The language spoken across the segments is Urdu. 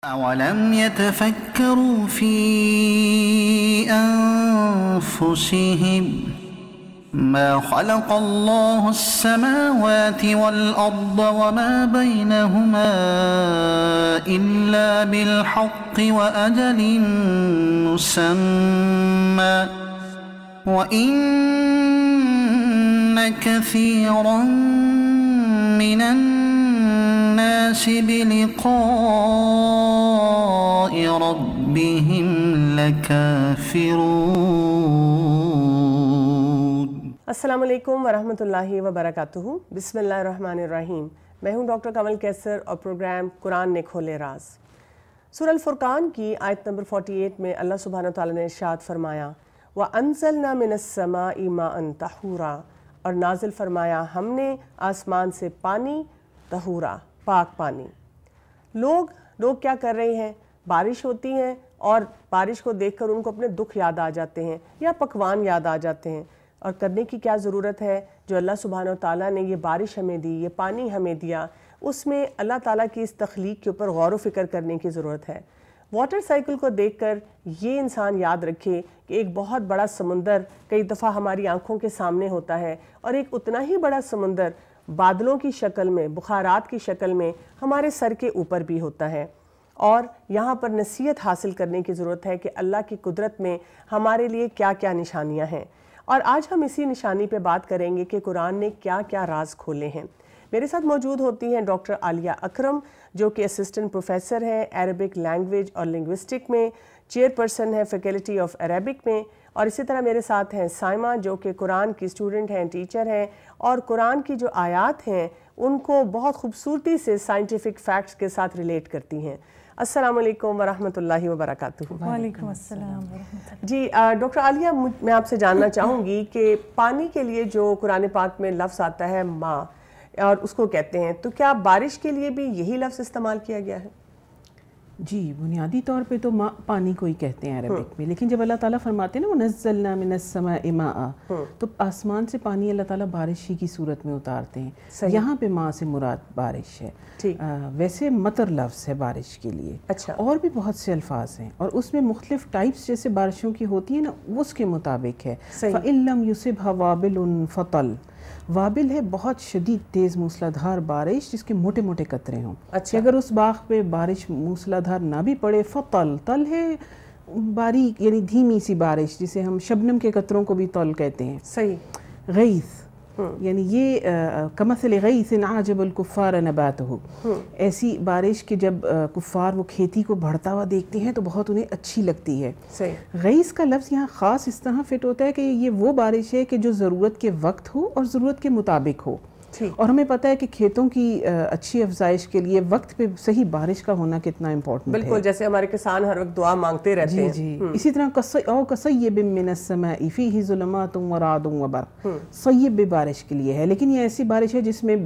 أولم يتفكروا في أنفسهم ما خلق الله السماوات والأرض وما بينهما إلا بالحق وأجل مسمى وإن كثيرا من الناس بلقاء ربهم لكافرون۔ السلام علیکم ورحمۃ اللہ وبرکاتہ۔ بسم اللہ الرحمن الرحیم۔ میں ہوں ڈاکٹر کمل کیسر اور پروگرام قرآن نے کھولے راز۔ سورہ الفرقان کی آیت نمبر 48 میں اللہ سبحانہ وتعالی نے ارشاد فرمایا وَأَنزَلْنَا مِنَ السَّمَاءِ مَاءً طَهُورًا، اور نازل فرمایا ہم نے آسمان سے پانی، طہورا پاک پانی۔ لوگ کیا کر رہے ہیں؟ بارش ہوتی ہے اور بارش کو دیکھ کر ان کو اپنے دکھ یاد آ جاتے ہیں یا پکوان یاد آ جاتے ہیں، اور کرنے کی کیا ضرورت ہے؟ جو اللہ سبحانہ وتعالیٰ نے یہ بارش ہمیں دی، یہ پانی ہمیں دیا، اس میں اللہ تعالیٰ کی اس تخلیق کے اوپر غور و فکر کرنے کی ضرورت ہے۔ واٹر سائیکل کو دیکھ کر یہ انسان یاد رکھے کہ ایک بہت بڑا سمندر کئی دفعہ ہماری آنکھوں کے سامنے ہوتا ہے، اور ایک اتنا ہی بڑا سمندر بادلوں کی شکل میں، بخارات کی شکل میں ہمارے سر کے اوپر بھی ہوتا ہے۔ اور یہاں پر نصیحت حاصل کرنے کی ضرورت ہے کہ اللہ کی قدرت میں ہمارے لیے کیا کیا نشانیاں ہیں، اور آج ہم اسی نشانی پہ بات کریں گے کہ قرآن نے کیا کیا راز کھولے ہیں۔ میرے ساتھ موجود ہوتی ہیں ڈاکٹر عالیہ اکرم، جو کہ اسسٹنٹ پروفیسر ہیں عربک لینگویج اور لنگوسٹک میں، چیئرپرسن ہے فیکلٹی آف عربک میں، اور اسی طرح میرے ساتھ ہیں سائمہ، جو کہ قرآن کی اسٹوڈنٹ ہیں، ٹیچر ہیں، اور قرآن کی جو آیات ہیں ان کو بہت خوبصورتی سے سائنٹیفک فیکٹس کے ساتھ ریلیٹ کرتی ہیں۔ السلام علیکم ورحمۃ اللہ وبرکاتہ۔ وعلیکم السلام ورحمۃ اللہ۔ جی ڈاکٹر عالیہ، میں آپ سے جاننا چاہوں گی کہ پانی کے لیے جو قرآن پاک میں لفظ آتا ہے ماء، اور اس کو کہتے ہیں، تو کیا بارش کے لیے بھی یہی لفظ استعمال کیا گیا ہے؟ جی، بنیادی طور پہ تو ماء پانی کو ہی کہتے ہیں عربک میں، لیکن جب اللہ تعالیٰ فرماتے ہیں نا وَنَزَّلْنَا مِنَ السَّمَاءِ مَاءً، تو آسمان سے پانی اللہ تعالیٰ بارش ہی کی صورت میں اتارتے ہیں۔ یہاں پہ ماء سے مراد بارش ہے۔ ویسے مطر لفظ ہے بارش کے لیے، اور بھی بہت سے الفاظ ہیں، اور اس میں مختلف ٹائپس جیسے بارشوں کی ہوتی ہیں نا، اس کے مطابق ہے۔ فَإِن لَمْ يُصِبْهَا وَابِلٌ فَطَلٌ، وابل ہے بہت شدید تیز موسلادھار بارش جس کے موٹے موٹے قطرے ہوں، کہ اگر اس باغ پہ بارش موسلادھار نہ بھی پڑے، فطل، طل ہے باریک یعنی دھیمی سی بارش، جسے ہم شبنم کے قطروں کو بھی طل کہتے ہیں۔ صحیح۔ غیث، یعنی یہ کمثل غیث اعجب الکفار نباتہ، ایسی بارش کہ جب کفار وہ کھیتی کو بڑھتا ہوا دیکھتے ہیں تو بہت انہیں اچھی لگتی ہے۔ غیث کا لفظ یہاں خاص اس طرح فٹ ہوتا ہے کہ یہ وہ بارش ہے کہ جو ضرورت کے وقت ہو اور ضرورت کے مطابق ہو، اور ہمیں پتہ ہے کہ کھیتوں کی اچھی افزائش کے لیے وقت پہ صحیح بارش کا ہونا کتنا امپورٹنٹ ہے۔ بالکل، جیسے ہمارے کسان ہر وقت دعا مانگتے رہتے ہیں۔ جی، اسی طرح کَصَیِّبٍ مِّنَ السَّمَاءِ فِیہِ ظُلُمَاتٌ وَرَعْدٌ وَبَرْقٌ، صیب بھی بارش کے لیے ہے، لیکن یہ ایسی بارش ہے جس میں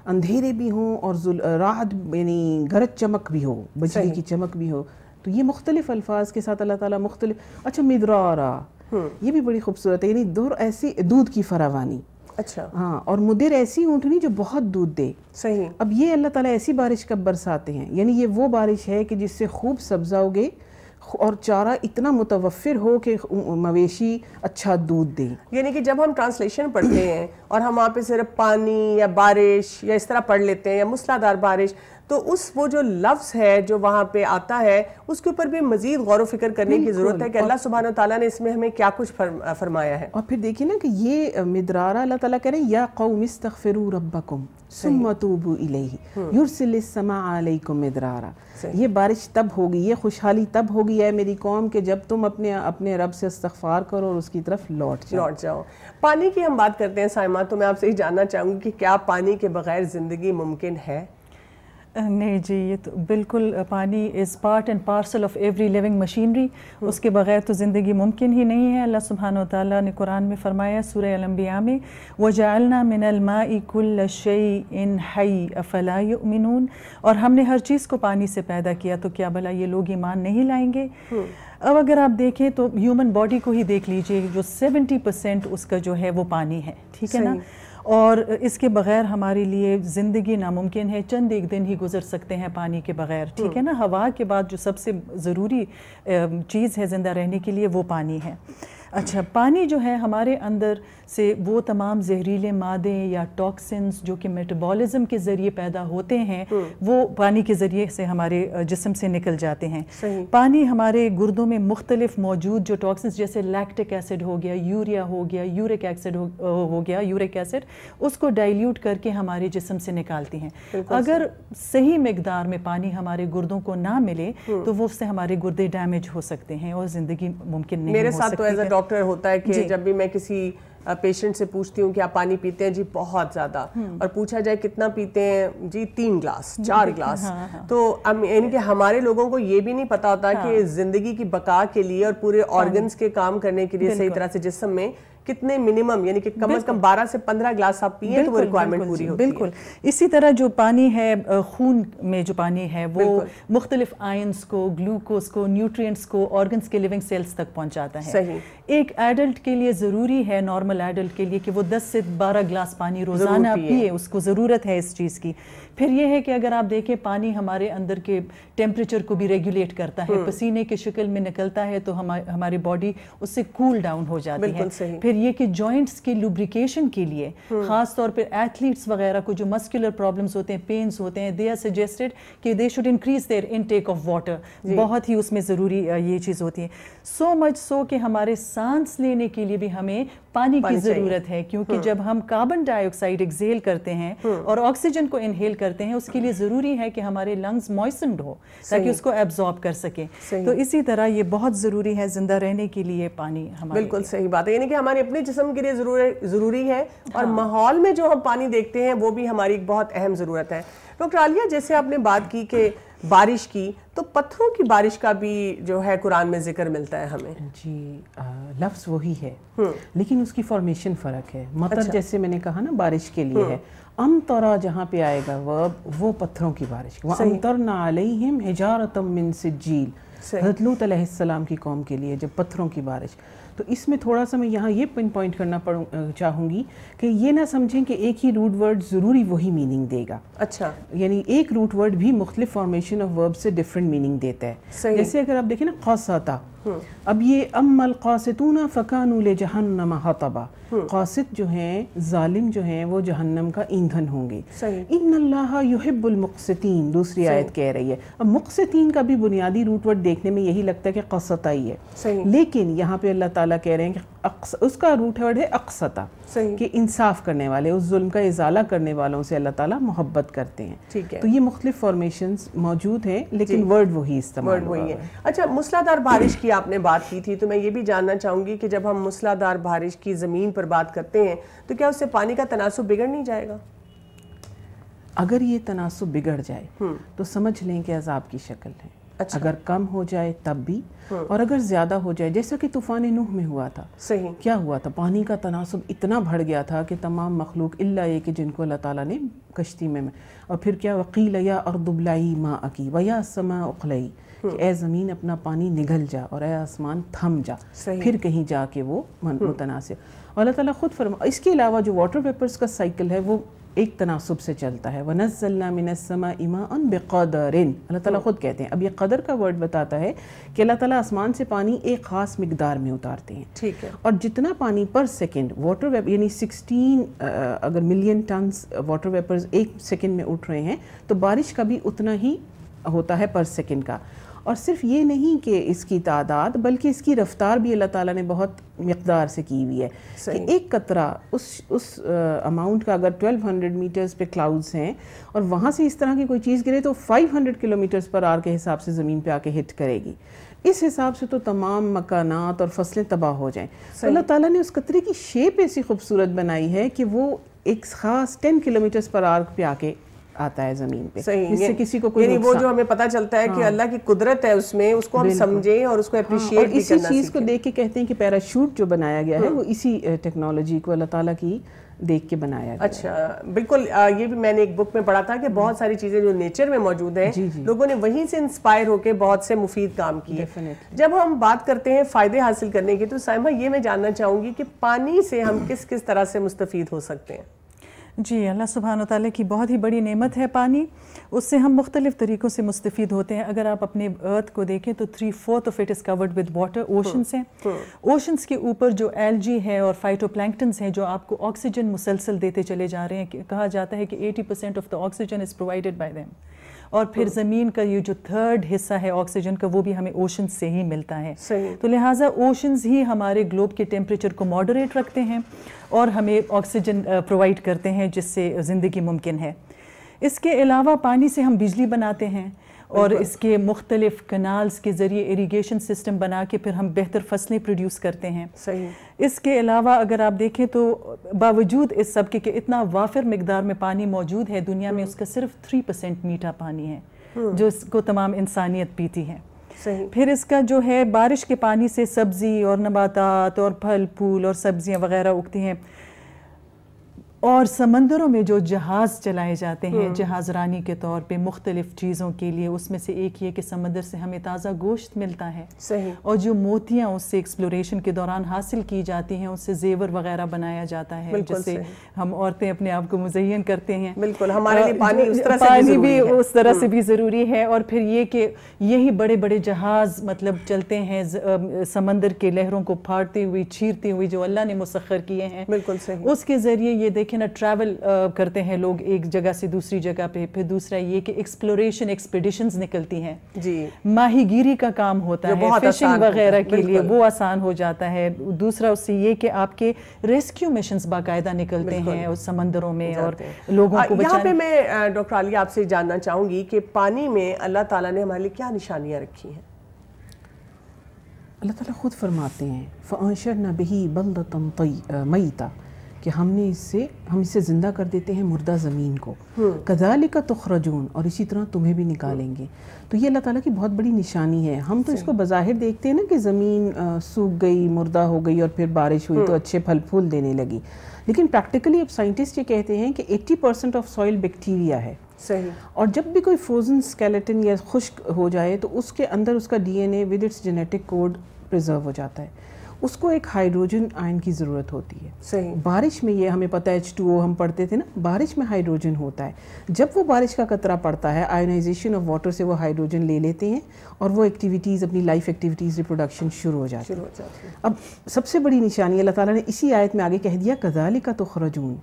اندھیرے بھی ہوں اور رعد یعنی گرج چمک بھی ہو، بجلی کی چمک بھی ہو۔ تو یہ مختلف الفاظ کے ساتھ اللہ تعالیٰ مختلف۔ اچھا، مدرارا، یہ بھی بڑی خوبصورت ہے، یعنی ایسی دودھ کی فراوانی۔ اچھا، ہاں، اور مدر ایسی اونٹنی جو بہت دودھ دے۔ صحیح۔ اب یہ اللہ تعالیٰ ایسی بارش کب برساتے ہیں، یعنی یہ وہ بارش ہے کہ جس سے خوب سبزہ اگے اور چارہ اتنا متوفر ہو کہ مویشی اچھا دودھ دیں۔ یعنی کہ جب ہم ٹرانسلیشن پڑھتے ہیں اور ہم وہاں پہ صرف پانی یا بارش یا اس طرح پڑھ لیتے ہیں یا موسلادھار بارش، تو وہ جو لفظ ہے جو وہاں پہ آتا ہے اس کے اوپر بھی مزید غور و فکر کرنے کی ضرورت ہے کہ اللہ سبحانہ وتعالیٰ نے اس میں ہمیں کیا کچھ فرمایا ہے۔ اور پھر دیکھیں نا کہ یہ مدرارہ اللہ تعالیٰ کہہ رہے ہیں یا قوم استغفروا ربکم ثم توبوا الیہ یرسل السماء علیکم مدرارا، یہ بارش تب ہوگی، یہ خوشحالی تب ہوگی اے میری قوم کہ جب تم اپنے رب سے استغفار کرو اور اس کی طرف لوٹ جاؤ۔ پانی کی ہم بات کرتے ہیں سائمہ، تو میں آپ سے یہ جاننا چاہوں گی کہ کیا پانی کے بغیر زندگی ممکن ہے؟ نہیں جی، یہ تو بالکل پانی is part and parcel of every living machinery, اس کے بغیر تو زندگی ممکن ہی نہیں ہے۔ اللہ سبحانہ وتعالیٰ نے قرآن میں فرمایا سورہ الانبیاء میں وَجَعَلْنَا مِنَ الْمَاءِ كُلَّ شَيْءٍ حَيٍّ أَفَلَا يُؤْمِنُونَ، اور ہم نے ہر چیز کو پانی سے پیدا کیا، تو کیا بھلا یہ لوگ ایمان نہیں لائیں گے؟ اب اگر آپ دیکھیں تو ہیومن باڈی کو ہی دیکھ لیجئے، جو 70% اس کا جو ہے وہ پانی ہے، ٹھیک ہے نا، اور اس کے بغیر ہمارے لیے زندگی ناممکن ہے. چند ایک دن ہی گزر سکتے ہیں پانی کے بغیر, ٹھیک ہے نا. ہوا کے بعد جو سب سے ضروری چیز ہے زندہ رہنے کے لیے وہ پانی ہے. اچھا, پانی جو ہے ہمارے اندر سے وہ تمام زہریلے مادے یا ٹاکسنز جو کہ میٹابولزم کے ذریعے پیدا ہوتے ہیں وہ پانی کے ذریعے سے ہمارے جسم سے نکل جاتے ہیں. پانی ہمارے گردوں میں مختلف موجود جو ٹاکسنز جیسے لیکٹک ایسڈ ہو گیا, یوریا ہو گیا, یورک ایسڈ ہو گیا, یورک ایسڈ, اس کو ڈائلیوٹ کر کے ہمارے جسم سے نکالتی ہیں. اگر صحیح مقدار میں پانی ہمارے گردوں کو نہ ملے تو وہ اس سے ہمارے گردے ڈیمیج ہو سکتے ہیں اور زندگی ممکن نہیں ہو سکتی. میرے ساتھ تو ایز اے ڈاکٹر ہوتا ہے کہ جب بھی میں کسی پیشنٹ سے پوچھتی ہوں کہ آپ پانی پیتے ہیں, جی بہت زیادہ, اور پوچھا جائے کتنا پیتے ہیں, جی 3 گلاس 4 گلاس. تو یعنی کہ ہمارے لوگوں کو یہ بھی نہیں پتا ہوتا کہ زندگی کی بقا کے لیے اور پورے آرگنز کے کام کرنے کے لیے صحیح طرح سے جسم میں کتنے منیمم یعنی کہ کم از کم 12 سے 15 گلاس آپ پیئیں تو وہ ریکوائرمنٹ پوری ہوتی ہے. بالکل. اسی طرح جو پانی ہے, خون میں جو پانی ہے وہ مختلف آئنز کو, گلوکوز کو, نیوٹرینٹس کو آرگنز کے لیونگ سیلز تک پہنچاتا ہے. صحیح. ایک ایڈلٹ کے لیے ضروری ہے, نارمل ایڈلٹ کے لیے, کہ وہ 10 سے 12 گلاس پانی روزانہ پیے, اس کو ضرورت ہے اس چیز کی. پھر یہ ہے کہ اگر آپ دیکھیں پانی ہمارے اندر کے ٹیمپریچر کو بھی ریگولیٹ کرتا ہے, پسینے کی شکل میں نکلتا ہے تو ہماری باڈی اس سے کول ڈاؤن ہو جاتی ہے. پھر یہ کہ جوائنٹس کی لوبریکیشن کے لیے خاص طور پر ایتھلیٹس وغیرہ کو جو مسکولر پرابلمز ہوتے ہیں, پینز ہوتے ہیں, دے آر سجیسٹڈ کہ they should increase their intake of water. بہت ہی اس میں ضروری یہ چیز ہوتی ہے. سو مچ سو کہ ہمارے سانس لینے کے لیے بھی ہمیں پانی کی ضرورت ہے, کیونکہ جب ہم کاربن ڈائی آکسائڈ ایکزیل کرتے ہیں اور آکسیجن کو انہیل کرتے ہیں, اس کے لیے ضروری ہے کہ ہمارے لنگز موئسنڈ ہو تاکہ اس کو ایبزارب کر سکیں. تو اسی طرح یہ بہت ضروری ہے زندہ رہنے کے لیے پانی ہمارے. بالکل صحیح بات ہے, یعنی کہ ہمارے اپنے جسم کے لیے ضروری ہے, اور ماحول میں جو ہم پانی دیکھتے ہیں وہ بھی ہماری ایک بہت اہم ضرورت ہے. ڈاکٹر عالیہ, جیسے آپ نے بات کی کہ بارش کی, تو پتھروں کی بارش کا بھی جو ہے قرآن میں ذکر ملتا ہے ہمیں. جی, لفظ وہی ہے لیکن اس کی فارمیشن فرق ہے. مطر جیسے میں نے کہا نا بارش کے لیے ہے, امطرا جہاں پہ آئے گا وہ پتھروں کی بارش. وَأَمْطَرْنَا عَلَيْهِمْ حِجَارَةً مِّن سِجِّيلٍ, حضرت لوط علیہ السلام کی قوم کے لیے جب پتھروں کی بارش. تو اس میں تھوڑا سا میں یہاں یہ پن پوائنٹ کرنا چاہوں گی کہ یہ نہ سمجھیں کہ ایک ہی روٹ ورڈ ضروری وہی میننگ دے گا. اچھا, یعنی ایک روٹ ورڈ بھی مختلف فارمیشن آف ورب سے ڈفرینٹ میننگ دیتا ہے. جیسے اگر آپ دیکھیں نا قاسطہ, اب یہ اما القاسطون فکانوا لجہنم حطبا, قاسط جو ہیں, ظالم جو ہیں, وہ جہنم کا ایندھن ہوں گے. ان اللہ یحب المقسطین دوسری آیت کہہ رہی ہے. اب مقسطین کا بھی بنیادی روٹ ورڈ دیکھنے میں یہی لگتا ہے کہ قسطہ ہی ہے, لیکن یہاں پہ اللہ تعالیٰ کہہ رہے ہیں کہ اس کا روٹ ورڈ ہے اقسطہ, کہ انصاف کرنے والے, اس ظلم کا ازالہ کرنے والوں سے اللہ تعالیٰ محبت کرتے ہیں. تو یہ مختلف فارمیشنز موجود ہیں لیکن ورڈ وہی استعمال ہوا ہے. اچھا, موسلادھار بارش کی آپ نے بات کی تھی, تو میں یہ بھی جاننا چاہوں گی کہ جب ہم موسلادھار بارش کی زمین پر بات کرتے ہیں تو کیا اس سے پانی کا تناسب بگڑ نہیں جائے گا؟ اگر یہ تناسب بگڑ جائے تو سمجھ لیں کہ عذاب کی شکل ہے. اگر کم ہو جائے تب بھی, اور اگر زیادہ ہو جائے, جیسا کہ طوفان نوح میں ہوا تھا. کیا ہوا تھا, پانی کا تناسب اتنا بڑھ گیا تھا کہ تمام مخلوق الا یہ کہ جن کو اللہ تعالیٰ نے کشتی میں, اور پھر کیا, وقیل یا ارض ابلعی ماءکی ویا السماء اقلعی, کہ اے زمین اپنا پانی نگل جا اور اے آسمان تھم جا, پھر کہیں جا کے وہ متناسب. اور اللہ تعالیٰ خود فرما. اس کے علاوہ جو واٹر ویپرز کا سائیکل ہے وہ ایک تناسب سے چلتا ہے. وَنَزَّلْنَا مِنَ السَّمَاءِ مَاءً بِقَدَرٍ, اللہ تعالیٰ خود کہتے ہیں. اب یہ قدر کا ورڈ بتاتا ہے کہ اللہ تعالیٰ آسمان سے پانی ایک خاص مقدار میں اتارتے ہیں. ٹھیک ہے. اور جتنا پانی پر سیکنڈ واٹر ویپر, یعنی 16 اگر ملین ٹنز واٹر ویپرز ایک سیکنڈ میں اٹھ رہے ہیں تو بارش کا بھی اتنا ہی ہوتا ہے پر سیکنڈ کا. اور صرف یہ نہیں کہ اس کی تعداد, بلکہ اس کی رفتار بھی اللہ تعالیٰ نے بہت مقدار سے کی ہوئی ہے. کہ ایک قطرہ اس اماؤنٹ کا اگر 1200 میٹرز پہ کلاؤڈز ہیں اور وہاں سے اس طرح کی کوئی چیز گرے تو 500 کلومیٹرز پر آور کے حساب سے زمین پہ آ کے ہٹ کرے گی. اس حساب سے تو تمام مکانات اور فصلیں تباہ ہو جائیں. اللہ تعالیٰ نے اس قطرے کی شیپ ایسی خوبصورت بنائی ہے کہ وہ ایک خاص 10 کلومیٹرز پر آور پہ آ کے آتا ہے زمین پہ. جس سے کسی کو کوئی, یعنی وہ جو ہمیں پتہ چلتا ہے کہ اللہ کی قدرت ہے اس میں, اس کو ہم سمجھیں اور اس کو اپریشیٹ بھی کرنا. اسی چیز کو دیکھ کے کہتے ہیں کہ پیراشوٹ جو بنایا گیا ہے وہ اسی ٹیکنالوجی کو اللہ تعالیٰ کی دیکھ کے بنایا گیا. اچھا, بالکل. یہ بھی میں نے ایک بک میں پڑھا تھا کہ بہت ساری چیزیں جو نیچر میں موجود ہیں لوگوں نے وہیں سے انسپائر ہو کے بہت سے مفید کام کیے. جب ہم بات کرتے ہیں فائدے حاصل کرنے کی, تو سائمہ یہ میں جاننا چاہوں گی کہ پانی سے ہم کس کس طرح سے مستفید ہو سکتے ہیں؟ جی، اللہ سبحانہ تعالیٰ کی بہت ہی بڑی نعمت ہے پانی. اس سے ہم مختلف طریقوں سے مستفید ہوتے ہیں. اگر آپ اپنے ارتھ کو دیکھیں تو 3/4 of it is chord with water. Oceans ہیں. اوشنس کے اوپر جو ایلجی ہے اور فائٹو پلانکٹنس ہیں جو آپ کو آکسیجن مسلسل دیتے چلے جا رہے ہیں. کہا جاتا ہے کہ 80% of the oxygen is provided by them. اور پھر زمین کا یہ جو 3rd حصہ ہے آکسیجن کا وہ بھی ہمیں اوشنز سے ہی ملتا ہے. تو لہٰذا اوشنز ہی ہمارے گلوب کے ٹیمپریچر کو ماڈریٹ رکھتے ہیں اور ہمیں آکسیجن پرووائڈ کرتے ہیں جس سے زندگی ممکن ہے. اس کے علاوہ پانی سے ہم بجلی بناتے ہیں اور اس کے مختلف کنالز کے ذریعے اریگیشن سسٹم بنا کے پھر ہم بہتر فصلیں پروڈیوس کرتے ہیں. اس کے علاوہ اگر آپ دیکھیں تو باوجود اس سب کے کہ اتنا وافر مقدار میں پانی موجود ہے دنیا میں، اس کا صرف 3% میٹھا پانی ہے جو اس کو تمام انسانیت پیتی ہے. پھر اس کا جو ہے بارش کے پانی سے سبزی اور نباتات اور پھل پھول اور سبزیاں وغیرہ اگتی ہیں. اور سمندروں میں جو جہاز چلائے جاتے ہیں جہاز رانی کے طور پہ مختلف چیزوں کے لیے، اس میں سے ایک یہ کہ سمندر سے ہمیں تازہ گوشت ملتا ہے. اور جو موتیاں اس سے ایکسپلوریشن کے دوران حاصل کی جاتی ہیں اس سے زیور وغیرہ بنایا جاتا ہے جس سے ہم عورتیں اپنے آپ کو مزین کرتے ہیں. بالکل، ہمارے لیے پانی بھی اس طرح سے بھی ضروری ہے. اور پھر یہ کہ یہی بڑے بڑے جہاز مطلب چلتے ہیں سمندر کے لہروں کو پھاڑتے ہوئے چیرتے ہوئے جو اللہ نے مسخر کیے ہیں. بالکل صحیح. اس کے ذریعے یہ دیکھیں نا ٹریول کرتے ہیں لوگ ایک جگہ سے دوسری جگہ پہ. پھر دوسرا یہ کہ ایکسپلوریشن ایکسپیڈیشنز نکلتی ہیں. ماہی گیری کا کام ہوتا ہے فشنگ وغیرہ کے لیے، وہ آسان ہو جاتا ہے. دوسرا اس سے یہ کہ آپ کے ریسکیو مشنز باقاعدہ نکلتے ہیں اس سمندروں میں اور لوگوں کو بچانے. یہاں پہ میں ڈاکٹر عالیہ آپ سے جاننا چاہوں گی کہ پانی میں اللہ تعالیٰ نے ہمارے لیے کیا نشانیاں رکھی ہیں؟ اللہ تعالیٰ خود فرماتے ہیں فَأَنشَرْنَا بِهِ بَلْدَةً مَيْتًا کہ ہم اسے زندہ کر دیتے ہیں مردہ زمین کو. كَذَلِكَ تُخْرَجُونَ اور اسی طرح تمہیں بھی نکالیں گے. تو یہ اللہ تعالیٰ کی بہت بڑی نشانی ہے. ہم تو اس کو بظاہر دیکھتے ہیں نا کہ زمین سوکھ گئی، مردہ ہو گئی اور پھر بارش ہوئی تو اچھے پھل پھول دینے لگی. لیکن پریکٹیکلی اب سائنٹسٹ یہ کہتے ہیں کہ 80% آف سوئل بیکٹیریا ہے. اور جب بھی کوئی فروزن اسکیلیٹن یا خشک ہو جائے تو اس کے اندر اس کا D N A with its genetic code preserve ہو جاتا ہے. اس کو ایک ہائیڈروجن آئن کی ضرورت ہوتی ہے. بارش میں یہ ہمیں پتہ ہے H2O ہم پڑھتے تھے نا، بارش میں ہائیڈروجن ہوتا ہے. جب وہ بارش کا قطرہ پڑتا ہے آئونائزیشن آف واٹر سے وہ ہائیڈروجن لے لیتے ہیں اور وہ ایکٹیویٹیز اپنی لائف ایکٹیویٹیز ریپروڈکشن شروع ہو جاتی ہے. اب سب سے بڑی نشانی اللہ تعالیٰ نے اسی آیت میں آگے کہہ دیا كَذَلِكَ تُخْرَجُونَ.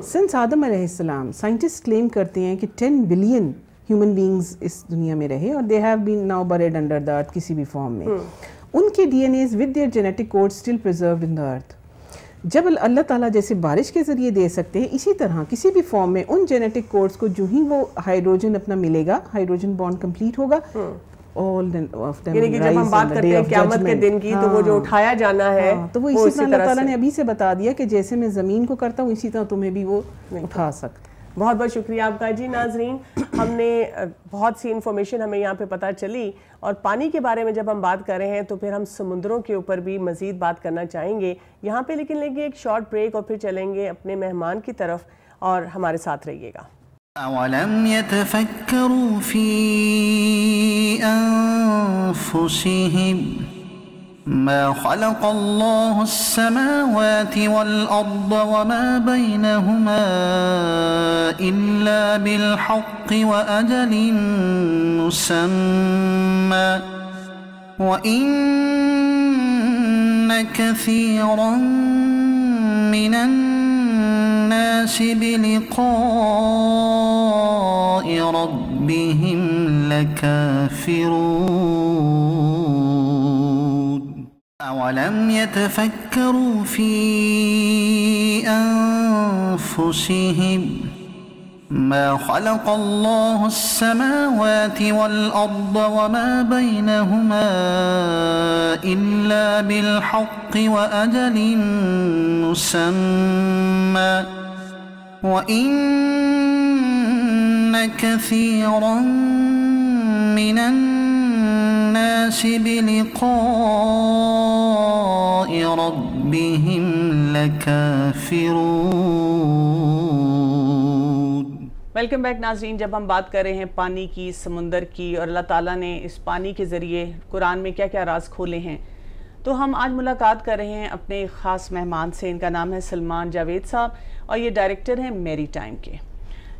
سنس آدم علیہ السلام سائنٹسٹ کلیم کرتے ہیں کہ 10 بلین ہیومن بینگز اس دنیا میں رہے اور they have been now buried under the earth کسی بھی فارم میں. ان کے D N As with their genetic code still preserved in the earth. جب اللہ تعالیٰ جیسے بارش کے ذریعے دے سکتے ہیں اسی طرح کسی بھی فارم میں ان جینیٹک کوڈز کو جو ہی وہ ہائیڈروجن اپنا ملے گا، ہائیڈروجن بانڈ کمپلیٹ ہوگا. یعنی کہ جب ہم بات کرتے ہیں قیامت کے دن کی تو وہ جو اٹھایا جانا ہے تو وہ اسی طرح اللہ تعالیٰ نے ابھی سے بتا دیا کہ جیسے میں زمین کو کرتا ہوں اسی طرح تمہیں بھی وہ اٹھا سکتا. بہت بہت شکریہ آپ کا. جی ناظرین، ہم نے بہت سی انفارمیشن ہمیں یہاں پہ پتہ چلی اور پانی کے بارے میں جب ہم بات کر رہے ہیں تو پھر ہم سمندروں کے اوپر بھی مزید بات کرنا چاہیں گے یہاں پہ، لیکن لیں گے ایک شارٹ بریک اور پھر چلیں گے اپنے مہمان کی طرف اور ہمارے ساتھ رہیے گا. أَوَلَمْ يَتَفَكَّرُوا فِي أَنفُسِهِمْ مَا خَلَقَ اللَّهُ السَّمَاوَاتِ وَالْأَرْضَ وَمَا بَيْنَهُمَا إِلَّا بِالْحَقِّ وَأَجَلٍ مُّسَمًّى وَإِنَّ كَثِيرًا مِّنَ النَّاسِ بِلِقَاءِ رَبِّهِمْ لَكَافِرُونَ. أَوَلَمْ يَتَفَكَّرُوا فِي أَنفُسِهِمْ مَا خَلَقَ اللَّهُ السَّمَاوَاتِ وَالْأَرْضَ وَمَا بَيْنَهُمَا إِلَّا بِالْحَقِّ وَأَجَلٍ مُّسَمًّى وَإِنَّ كَثِيرًا مِّنَ النَّاسِ بِلِقَاءِ رَبِّهِمْ لَكَافِرُونَ. ویلکم بیک ناظرین. جب ہم بات کر رہے ہیں پانی کی، سمندر کی، اور اللہ تعالیٰ نے اس پانی کے ذریعے قرآن میں کیا کیا راز کھولے ہیں تو ہم آج ملاقات کر رہے ہیں اپنے خاص مہمان سے. ان کا نام ہے سلمان جاوید صاحب اور یہ ڈائریکٹر ہیں میری ٹائم کے.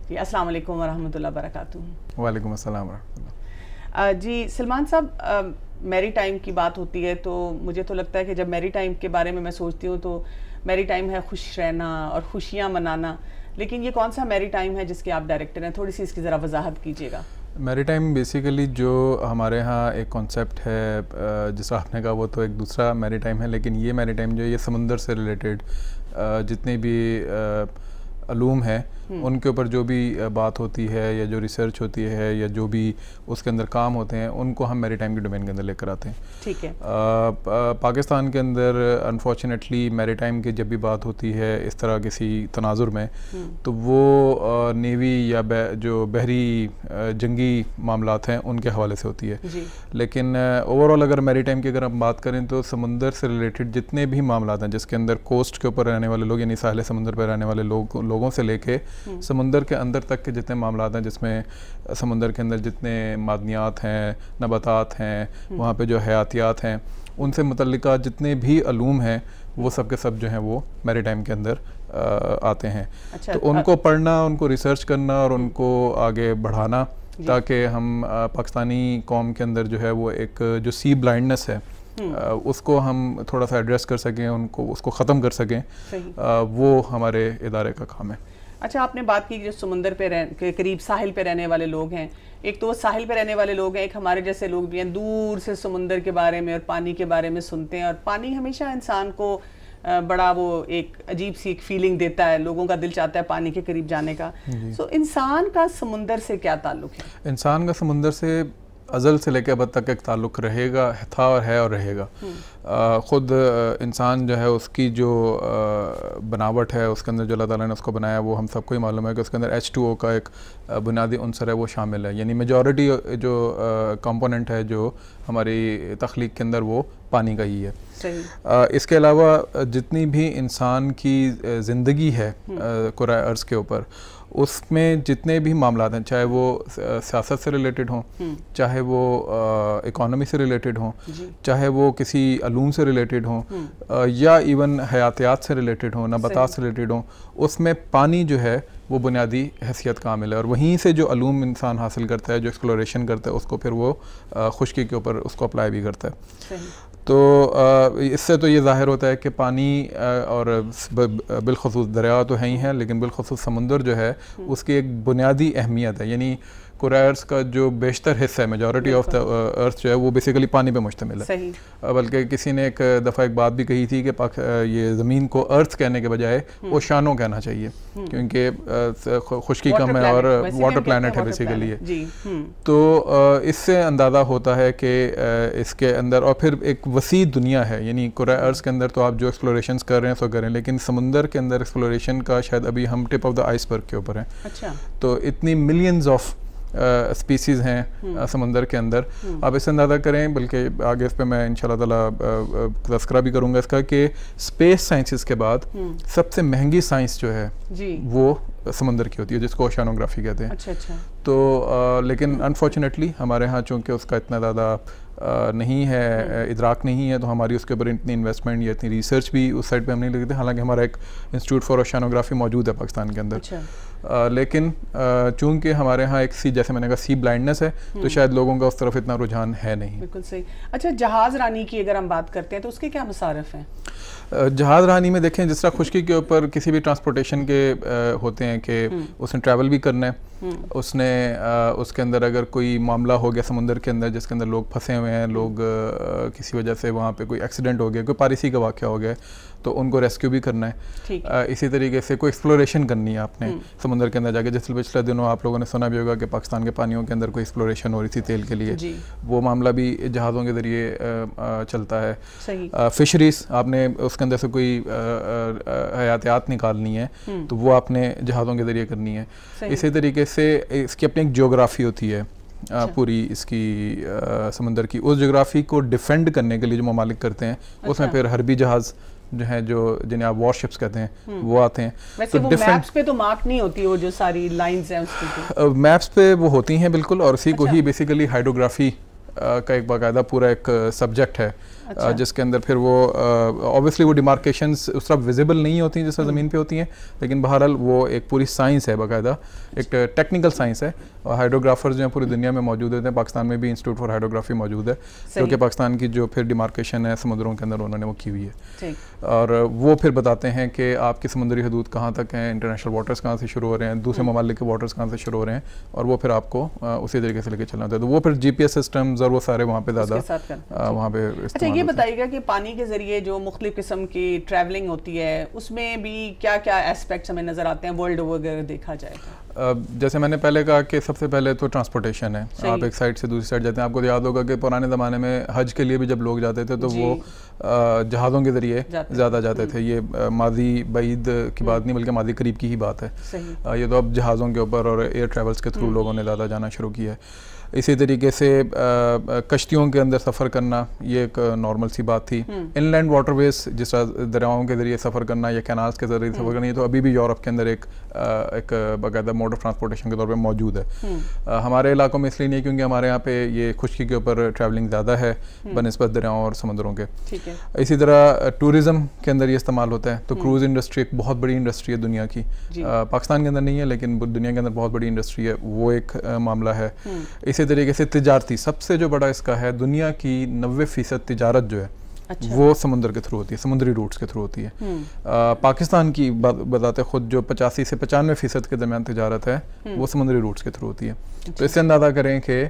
جی السلام علیکم ورحمۃ اللہ وبرکاتہ. وعلیکم السلام ورحمۃ اللہ. جی سلمان صاحب, میری ٹائم کی بات ہوتی ہے تو مجھے تو لگتا ہے کہ جب میری ٹائم کے بارے میں سوچتی ہوں تو میری ٹائم ہے خوش رہنا اور خوشیاں منانا, لیکن یہ کون سا میری ٹائم ہے جس کے آپ ڈائریکٹر ہیں؟ تھوڑی سی اس کی ذرا وضاحت کیجیے گا. میری ٹائم بیسیکلی جو ہمارے ہاں ایک کانسیپٹ ہے جس آپ نے کہا وہ تو ایک دوسرا میری ٹائم ہے, لیکن یہ میری ٹائم جو ہے یہ سمندر سے ریلیٹڈ جتنے بھی علوم ہیں ان کے اوپر جو بھی بات ہوتی ہے یا جو ریسرچ ہوتی ہے یا جو بھی اس کے اندر کام ہوتے ہیں ان کو ہم میری ٹائم کے ڈومین کے اندر لے کر آتے ہیں. ٹھیک ہے. پاکستان کے اندر انفارچونیٹلی میری ٹائم کی جب بھی بات ہوتی ہے اس طرح کسی تناظر میں تو وہ نیوی یا جو بحری جنگی معاملات ہیں ان کے حوالے سے ہوتی ہے. لیکن اوور آل اگر میری ٹائم کی اگر ہم بات کریں تو سمندر سے ریلیٹڈ جتنے بھی معاملات ہیں جس کے اندر کوسٹ کے اوپر رہنے والے لوگ یعنی ساحل سمندر پہ رہنے والے لوگوں سے لے کے سمندر کے اندر تک کے جتنے معاملات ہیں جس میں سمندر کے اندر جتنے معدنیات ہیں, نباتات ہیں, وہاں پہ جو حیاتیات ہیں, ان سے متعلقہ جتنے بھی علوم ہیں وہ سب کے سب جو ہیں وہ میری ٹائم کے اندر آتے ہیں. تو ان کو پڑھنا, ان کو ریسرچ کرنا اور ان کو آگے بڑھانا تاکہ ہم پاکستانی قوم کے اندر جو ہے وہ ایک جو سی بلائنڈنس ہے اس کو ہم تھوڑا سا ایڈریس کر سکیں, اس کو ختم کر سکیں, وہ ہمارے ادارے کا کام ہے. اچھا, آپ نے بات کی جو سمندر پہ قریب ساحل پہ رہنے والے لوگ ہیں, ایک تو وہ ساحل پہ رہنے والے لوگ ہیں, ایک ہمارے جیسے لوگ بھی ہیں دور سے سمندر کے بارے میں اور پانی کے بارے میں سنتے ہیں, اور پانی ہمیشہ انسان کو بڑا وہ ایک عجیب سی ایک فیلنگ دیتا ہے, لوگوں کا دل چاہتا ہے پانی کے قریب جانے کا. سو انسان کا سمندر سے کیا تعلق ہے؟ انسان کا سمندر سے ازل سے لے کے اب تک ایک تعلق رہے گا, تھا اور ہے اور رہے گا. خود انسان جو ہے اس کی جو بناوٹ ہے اس کے اندر جو اللہ تعالیٰ نے اس کو بنایا وہ ہم سب کو ہی معلوم ہے کہ اس کے اندر H2O کا ایک بنیادی عنصر ہے وہ شامل ہے, یعنی میجورٹی جو کمپوننٹ ہے جو ہماری تخلیق کے اندر وہ پانی کا ہی ہے. اس کے علاوہ جتنی بھی انسان کی زندگی ہے کرۂ ارض کے اوپر اس میں جتنے بھی معاملات ہیں, چاہے وہ سیاست سے ریلیٹڈ ہوں, چاہے وہ اکانومی سے ریلیٹڈ ہوں, چاہے وہ کسی علوم سے ریلیٹڈ ہوں, یا ایون حیاتیات سے ریلیٹڈ ہوں, نباتات سے ریلیٹڈ ہوں, اس میں پانی جو ہے وہ بنیادی حیثیت کا عامل ہے. اور وہیں سے جو علوم انسان حاصل کرتا ہے, جو ایکسپلوریشن کرتا ہے, اس کو پھر وہ خشکی کے اوپر اس کو اپلائی بھی کرتا ہے. تو اس سے تو یہ ظاہر ہوتا ہے کہ پانی اور بالخصوص دریا تو ہیں ہی ہیں, لیکن بالخصوص سمندر جو ہے اس کی ایک بنیادی اہمیت ہے. یعنی کرۂ ارض کا جو بیشتر حصہ ہے, میجورٹی آف دا ارتھ جو ہے وہ بیسیکلی پانی پہ مشتمل ہے. بلکہ کسی نے ایک دفعہ ایک بات بھی کہی تھی کہ یہ زمین کو ارتھ کہنے کے بجائے اوشانو کہنا چاہیے, کیونکہ خشکی کم ہے اور واٹر پلانٹ ہے بیسیکلی ہے. تو اس سے اندازہ ہوتا ہے کہ اس کے اندر اور پھر ایک وسیع دنیا ہے, یعنی کرۂ ارض کے اندر تو آپ جو ایکسپلوریشنز کر رہے ہیں سو کریں, لیکن سمندر کے اندر ایکسپلوریشن کا شاید ابھی ہم ٹپ آف دا آئس برگ کے اوپر ہیں. تو اتنی ملینز آف اسپیسیز ہیں سمندر کے اندر, آپ اس سے اندازہ کریں, بلکہ آگے اس پہ میں انشاءاللہ تعالیٰ تذکرہ بھی کروں گا اس کا, کہ اسپیس سائنسز کے بعد سب سے مہنگی سائنس جو ہے وہ سمندر کی ہوتی ہے, جس کو اوشانوگرافی کہتے ہیں. تو لیکن انفارچونیٹلی ہمارے ہاں چونکہ اس کا اتنا زیادہ نہیں ہے, ادراک نہیں ہے, تو ہماری اس کے اوپر اتنی انویسٹمنٹ یا اتنی ریسرچ بھی اس سائڈ پہ ہم نہیں لگتے. حالانکہ ہمارا ایک انسٹیٹیوٹ فار اوشانوگرافی موجود ہے پاکستان کے اندر, لیکن چونکہ ہمارے ہاں ایک جیسے میں نے کہا سی بلائنڈنس ہے, تو شاید لوگوں کا اس طرف اتنا رجحان ہے نہیں. بالکل صحیح. اچھا, جہاز رانی کی اگر ہم بات کرتے ہیں تو اس کے کیا مصارف ہیں؟ جہاز رانی میں دیکھیں جس طرح خشکی کے اوپر کسی بھی ٹرانسپورٹیشن کے ہوتے ہیں کہ اس نے ٹریول بھی کرنا ہے, اس نے اس کے اندر اگر کوئی معاملہ ہو گیا سمندر کے اندر جس کے اندر لوگ پھنسے ہوئے ہیں, لوگ کسی وجہ سے وہاں پہ کوئی ایکسیڈنٹ ہو گیا, کوئی پاریسی کا واقعہ ہو گیا, تو ان کو ریسکیو بھی کرنا ہے. اسی طریقے سے کوئی ایکسپلوریشن کرنی ہے آپ نے سمندر کے اندر جا کے, جس پچھلے دنوں آپ لوگوں نے سنا بھی ہوگا کہ پاکستان کے پانیوں کے اندر کوئی ایکسپلوریشن ہو رہی تھی تیل کے لیے, وہ معاملہ بھی جہازوں کے ذریعے چلتا ہے. فشریز, آپ نے اس کے اندر سے کوئی حیاتیات نکالنی ہے تو وہ آپ نے جہازوں کے ذریعے کرنی ہے. اسی طریقے سے اس کی اپنی ایک جیوگرافی ہوتی ہے پوری اس کی سمندر کی, اس جیوگرافی کو ڈیفینڈ کرنے کے لیے جو ممالک کرتے ہیں اس میں پھر حربی جہاز جو ہیں, جو جنہیں آپ وار شپس کہتے ہیں, وہ آتے ہیں. ویسے وہ میپس پہ تو مارک نہیں ہوتی, وہ جو ساری لائنز ہیں اس کی میپس پہ وہ ہوتی ہیں بالکل, اور اسی کو ہی بیسیکلی ہائیڈروگرافی کا ایک باقاعدہ پورا ایک سبجیکٹ ہے جس کے اندر پھر وہ اوبیسلی وہ ڈیمارکیشنز اس طرح ویزیبل نہیں ہوتی ہیں جس طرح زمین پہ ہوتی ہیں، لیکن بہرحال وہ ایک پوری سائنس ہے، باقاعدہ ایک ٹیکنیکل سائنس ہے، اور ہائیڈروگرافرز جو ہیں پوری دنیا میں موجود ہوتے ہیں. پاکستان میں بھی انسٹیٹیوٹ فار ہائیڈروگرافی موجود ہے کیونکہ پاکستان کی جو پھر ڈیمارکیشن ہے سمندروں کے اندر انہوں نے وہ کی ہوئی ہے، اور وہ پھر بتاتے ہیں کہ آپ کی سمندری حدود کہاں تک ہیں، انٹرنیشنل واٹرز کہاں سے شروع ہو رہے ہیں، دوسرے ممالک کے واٹرز کہاں سے شروع ہو رہے ہیں، اور وہ پھر آپ کو اسی طریقے سے لے کے چلنا ہوتا ہے. تو وہ پھر جی پی ایس سسٹمز اور وہ سارے وہاں پہ زیادہ وہاں پہ. اچھا یہ بتائیے گا کہ پانی کے ذریعے جو مختلف قسم کی ٹریولنگ ہوتی ہے اس میں بھی کیا کیا اسپیکٹس ہمیں نظر آتے ہیں ورلڈ اوور اگر دیکھا جائے گا؟ جیسے میں نے پہلے کہا کہ سب سے پہلے تو ٹرانسپورٹیشن ہے، آپ ایک سائڈ سے دوسری سائڈ جاتے ہیں. آپ کو یاد ہوگا کہ پرانے زمانے میں حج کے لیے بھی جب لوگ جاتے تھے تو وہ جہازوں کے ذریعے زیادہ جاتے تھے. یہ ماضی بعید کی بات نہیں بلکہ ماضی قریب کی ہی بات ہے. یہ تو اب جہازوں کے اوپر اور ایئر ٹریولز کے تھرو لوگوں نے زیادہ جانا شروع کیا ہے. اسی طریقے سے کشتیوں کے اندر سفر کرنا یہ ایک نارمل سی بات تھی. ان لینڈ واٹر ویز جس طرح دریاؤں کے ذریعے سفر کرنا یا کینالز کے ذریعے سفر کرنا، یہ تو ابھی بھی یورپ کے اندر ایک باقاعدہ موڈ آف ٹرانسپورٹیشن کے طور پہ موجود ہے. ہمارے علاقوں میں اس لیے نہیں کیونکہ ہمارے یہاں پہ یہ خشکی کے اوپر ٹریولنگ زیادہ ہے بنسبت دریاؤں اور سمندروں کے. اسی طرح ٹورزم کے اندر یہ استعمال ہوتا ہے. تو کروز انڈسٹری ایک بہت بڑی انڈسٹری ہے دنیا کی، پاکستان کے اندر نہیں ہے لیکن دنیا کے اندر بہت بڑی انڈسٹری ہے، وہ ایک معاملہ ہے. اسی طریقے سے تجارتی سب سے جو بڑا اس کا ہے، دنیا کی 90% تجارت جو ہے وہ سمندر کے تھرو ہوتی ہے، سمندری روٹس کے تھرو ہوتی ہے. پاکستان کی بذات خود جو 85 سے 95% کے درمیان تجارت ہے وہ سمندری روٹس کے تھرو ہوتی ہے. تو اس سے اندازہ کریں کہ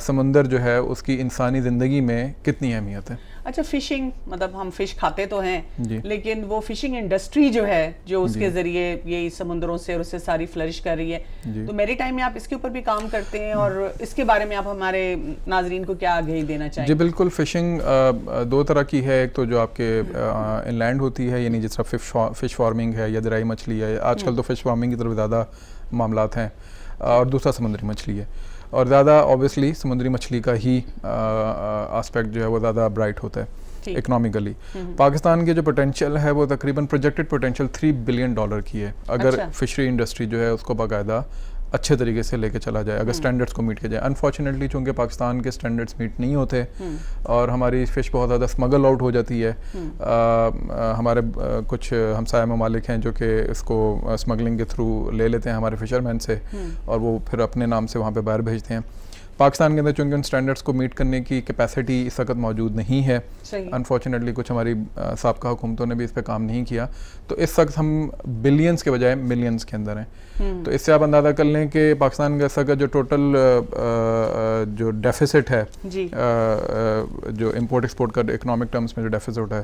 سمندر جو ہے اس کی انسانی زندگی میں کتنی اہمیت ہے. اچھا فشنگ، مطلب ہم فش کھاتے تو ہیں لیکن وہ فشنگ انڈسٹری جو ہے جو اس کے ذریعے یہی سمندروں سے اور اس سے ساری فلرش کر رہی ہے، تو میری ٹائم میں آپ اس کے اوپر بھی کام کرتے ہیں اور اس کے بارے میں آپ ہمارے ناظرین کو کیا آگاہی دینا چاہیں؟ جی بالکل. فشنگ دو طرح کی ہے. ایک تو جو آپ کے ان لینڈ ہوتی ہے، یعنی جس طرح فش فارمنگ ہے یا دریائی مچھلی ہے، آج کل تو فش فارمنگ کی طرف زیادہ معاملات ہیں، اور دوسرا سمندری مچھلی ہے. اور زیادہ اوبیسلی سمندری مچھلی کا ہی آسپیکٹ جو ہے وہ زیادہ برائٹ ہوتا ہے اکنامیکلی. پاکستان کے جو پوٹینشیل ہے وہ تقریباً پروجیکٹڈ پوٹینشیل $3 بلین کی ہے اگر فشری انڈسٹری جو ہے اس کو باقاعدہ اچھے طریقے سے لے کے چلا جائے، اگر سٹینڈرڈز کو میٹ کیا جائے. انفارچونیٹلی چونکہ پاکستان کے سٹینڈرڈز میٹ نہیں ہوتے اور ہماری فش بہت زیادہ اسمگل آؤٹ ہو جاتی ہے. ہمارے کچھ ہمسایہ ممالک ہیں جو کہ اس کو اسمگلنگ کے تھرو لے لیتے ہیں ہمارے فشرمین سے، اور وہ پھر اپنے نام سے وہاں پہ باہر بھیجتے ہیں. پاکستان کے اندر چونکہ ان سٹینڈرڈز کو میٹ کرنے کی کیپیسٹی اس وقت موجود نہیں ہے. انفارچونیٹلی کچھ ہماری سابقہ حکومتوں نے بھی اس پہ کام نہیں کیا، تو اس وقت ہم بلینز کے بجائے ملینز کے اندر ہیں. تو اس سے آپ اندازہ کر لیں کہ پاکستان کا اس وقت جو ٹوٹل جو ڈیفیسٹ ہے، جو امپورٹ ایکسپورٹ کا اکنامک ٹرمز میں جو ڈیفیسٹ ہے،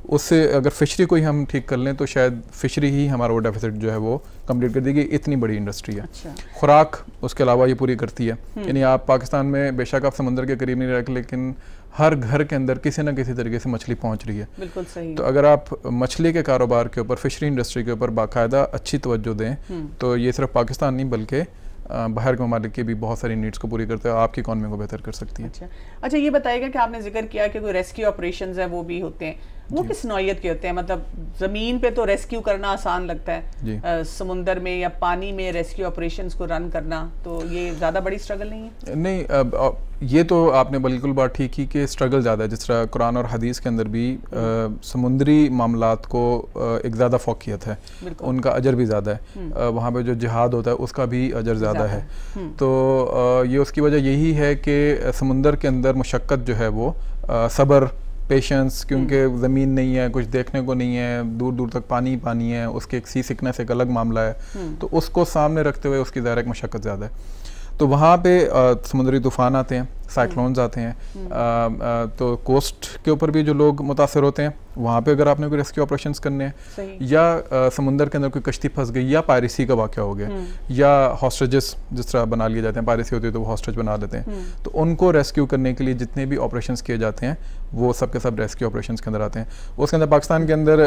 اس سے اگر فشری کو ہی ہم ٹھیک کر لیں تو شاید فشری ہی ہمارا وہ ڈیفیسٹ جو ہے وہ کمپلیٹ کر دے گی. اتنی بڑی انڈسٹری ہے. خوراک اس کے علاوہ یہ پوری کرتی ہے. یعنی آپ پاکستان میں بے شک آپ سمندر کے قریب نہیں رکھ، لیکن ہر گھر کے اندر کسی نہ کسی طریقے سے مچھلی پہنچ رہی ہے. بالکل صحیح. تو اگر آپ مچھلی کے کاروبار کے اوپر، فشری انڈسٹری کے اوپر باقاعدہ اچھی توجہ دیں تو یہ صرف پاکستان نہیں بلکہ باہر کے ممالک کی بھی بہت ساری نیڈس کو پوری کرتے ہیں، آپ کی اکانومی کو بہتر کر سکتی ہے. اچھا یہ بتائیے گا کہ آپ نے ذکر کیا کہ کوئی ریسکیو آپریشنز ہیں وہ بھی ہوتے ہیں، وہ کس نوعیت کے ہوتے ہیں؟ مطلب زمین پہ تو ریسکیو کرنا آسان لگتا ہے، سمندر میں یا پانی میں ریسکیو آپریشنز کو رن کرنا تو یہ زیادہ بڑی اسٹرگل نہیں ہے؟ نہیں، یہ تو آپ نے بالکل بات ٹھیک کی کہ اسٹرگل زیادہ ہے. جس طرح قرآن اور حدیث کے اندر بھی سمندری معاملات کو ایک زیادہ فوقیت ہے، ان کا اجر بھی زیادہ ہے. وہاں پہ جو جہاد ہوتا ہے اس کا بھی اجر زیادہ ہے. تو یہ اس کی وجہ یہی ہے کہ سمندر کے اندر مشقت جو ہے وہ صبر، پیشنس، کیونکہ زمین نہیں ہے، کچھ دیکھنے کو نہیں ہے، دور دور تک پانی پانی ہے، اس کے ایک سی سکنس ایک الگ معاملہ ہے. تو اس کو سامنے رکھتے ہوئے اس کی ظاہر ایک مشقت زیادہ ہے. تو وہاں پہ سمندری طوفان آتے ہیں، سائیکلونز آتے ہیں، تو کوسٹ کے اوپر بھی جو لوگ متاثر ہوتے ہیں وہاں پہ اگر آپ نے کوئی ریسکیو آپریشنز کرنے ہیں، یا سمندر کے اندر کوئی کشتی پھنس گئی یا پائریسی کا واقعہ ہو گیا، یا ہاسٹیجز جس طرح بنا لیے جاتے ہیں، پائریسی ہوتی ہے تو وہ ہاسٹیج بنا دیتے ہیں، تو ان کو ریسکیو کرنے کے لیے جتنے بھی آپریشنز کیے جاتے ہیں وہ سب کے سب ریسکیو آپریشنز کے اندر آتے ہیں. اس کے اندر پاکستان کے اندر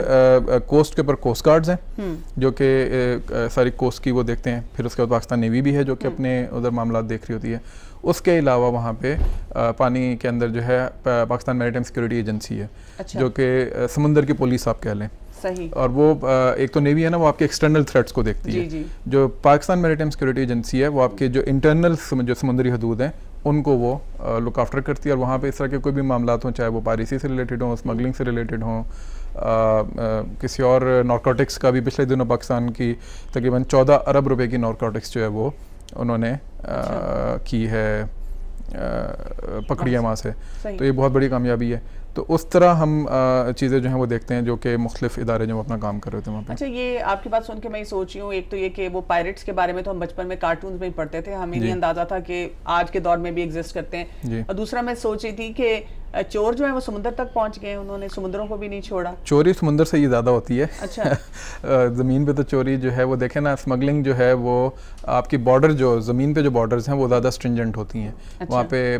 کوسٹ کے اوپر کوسٹ گارڈز ہیں جو کہ ساری کوسٹ کی وہ دیکھتے ہیں. پھر اس کے بعد پاکستان نیوی بھی ہے جو کہ اپنے ادھر معاملات دیکھ رہی ہوتی ہے. اس کے علاوہ وہاں پہ پانی کے اندر جو ہے پاکستان میریٹائم سیکورٹی ایجنسی ہے جو کہ سمندر کی پولیس آپ کہہ لیں. اور وہ ایک تو نیوی ہے نا، وہ آپ کے ایکسٹرنل تھریٹس کو دیکھتی ہے. جو پاکستان میریٹائم سیکورٹی ایجنسی ہے وہ آپ کے جو انٹرنل جو سمندری حدود ہیں ان کو وہ لک آفٹر کرتی ہے. اور وہاں پہ اس طرح کے کوئی بھی معاملات ہوں, چاہے وہ پائریسی سے ریلیٹڈ ہوں, اسمگلنگ سے ریلیٹڈ ہوں, کسی اور نارکوٹکس کا بھی پچھلے دنوں پاکستان کی تقریباً 14 ارب روپے کی نارکوٹکس جو ہے وہ انہوں نے کی ہے, پکڑی ہے وہاں سے. تو یہ بہت بڑی کامیابی ہے. تو اس طرح ہم چیزیں جو ہیں وہ دیکھتے ہیں جو کہ مختلف ادارے جو اپنا کام کر رہے تھے وہاں پہ. اچھا, یہ آپ کی بات سن کے میں یہ سوچ رہی ہوں, ایک تو یہ کہ وہ پائریٹس کے بارے میں تو ہم بچپن میں کارٹونز میں ہی پڑھتے تھے, ہمیں نہیں اندازہ تھا کہ آج کے دور میں بھی ایگزسٹ کرتے ہیں. اور دوسرا میں سوچ رہی تھی کہ چور جو ہیں وہ سمندر تک پہنچ گئے, انہوں نے سمندروں کو بھی نہیں چھوڑا. چوری سمندر سے ہی زیادہ ہوتی ہے. اچھا, زمین پہ تو چوری جو ہے وہ دیکھیں نا, اسمگلنگ جو ہے وہ آپ کی بارڈر جو زمین پہ جو بارڈرز ہیں وہ زیادہ اسٹرنجنٹ ہوتی ہیں. وہاں پہ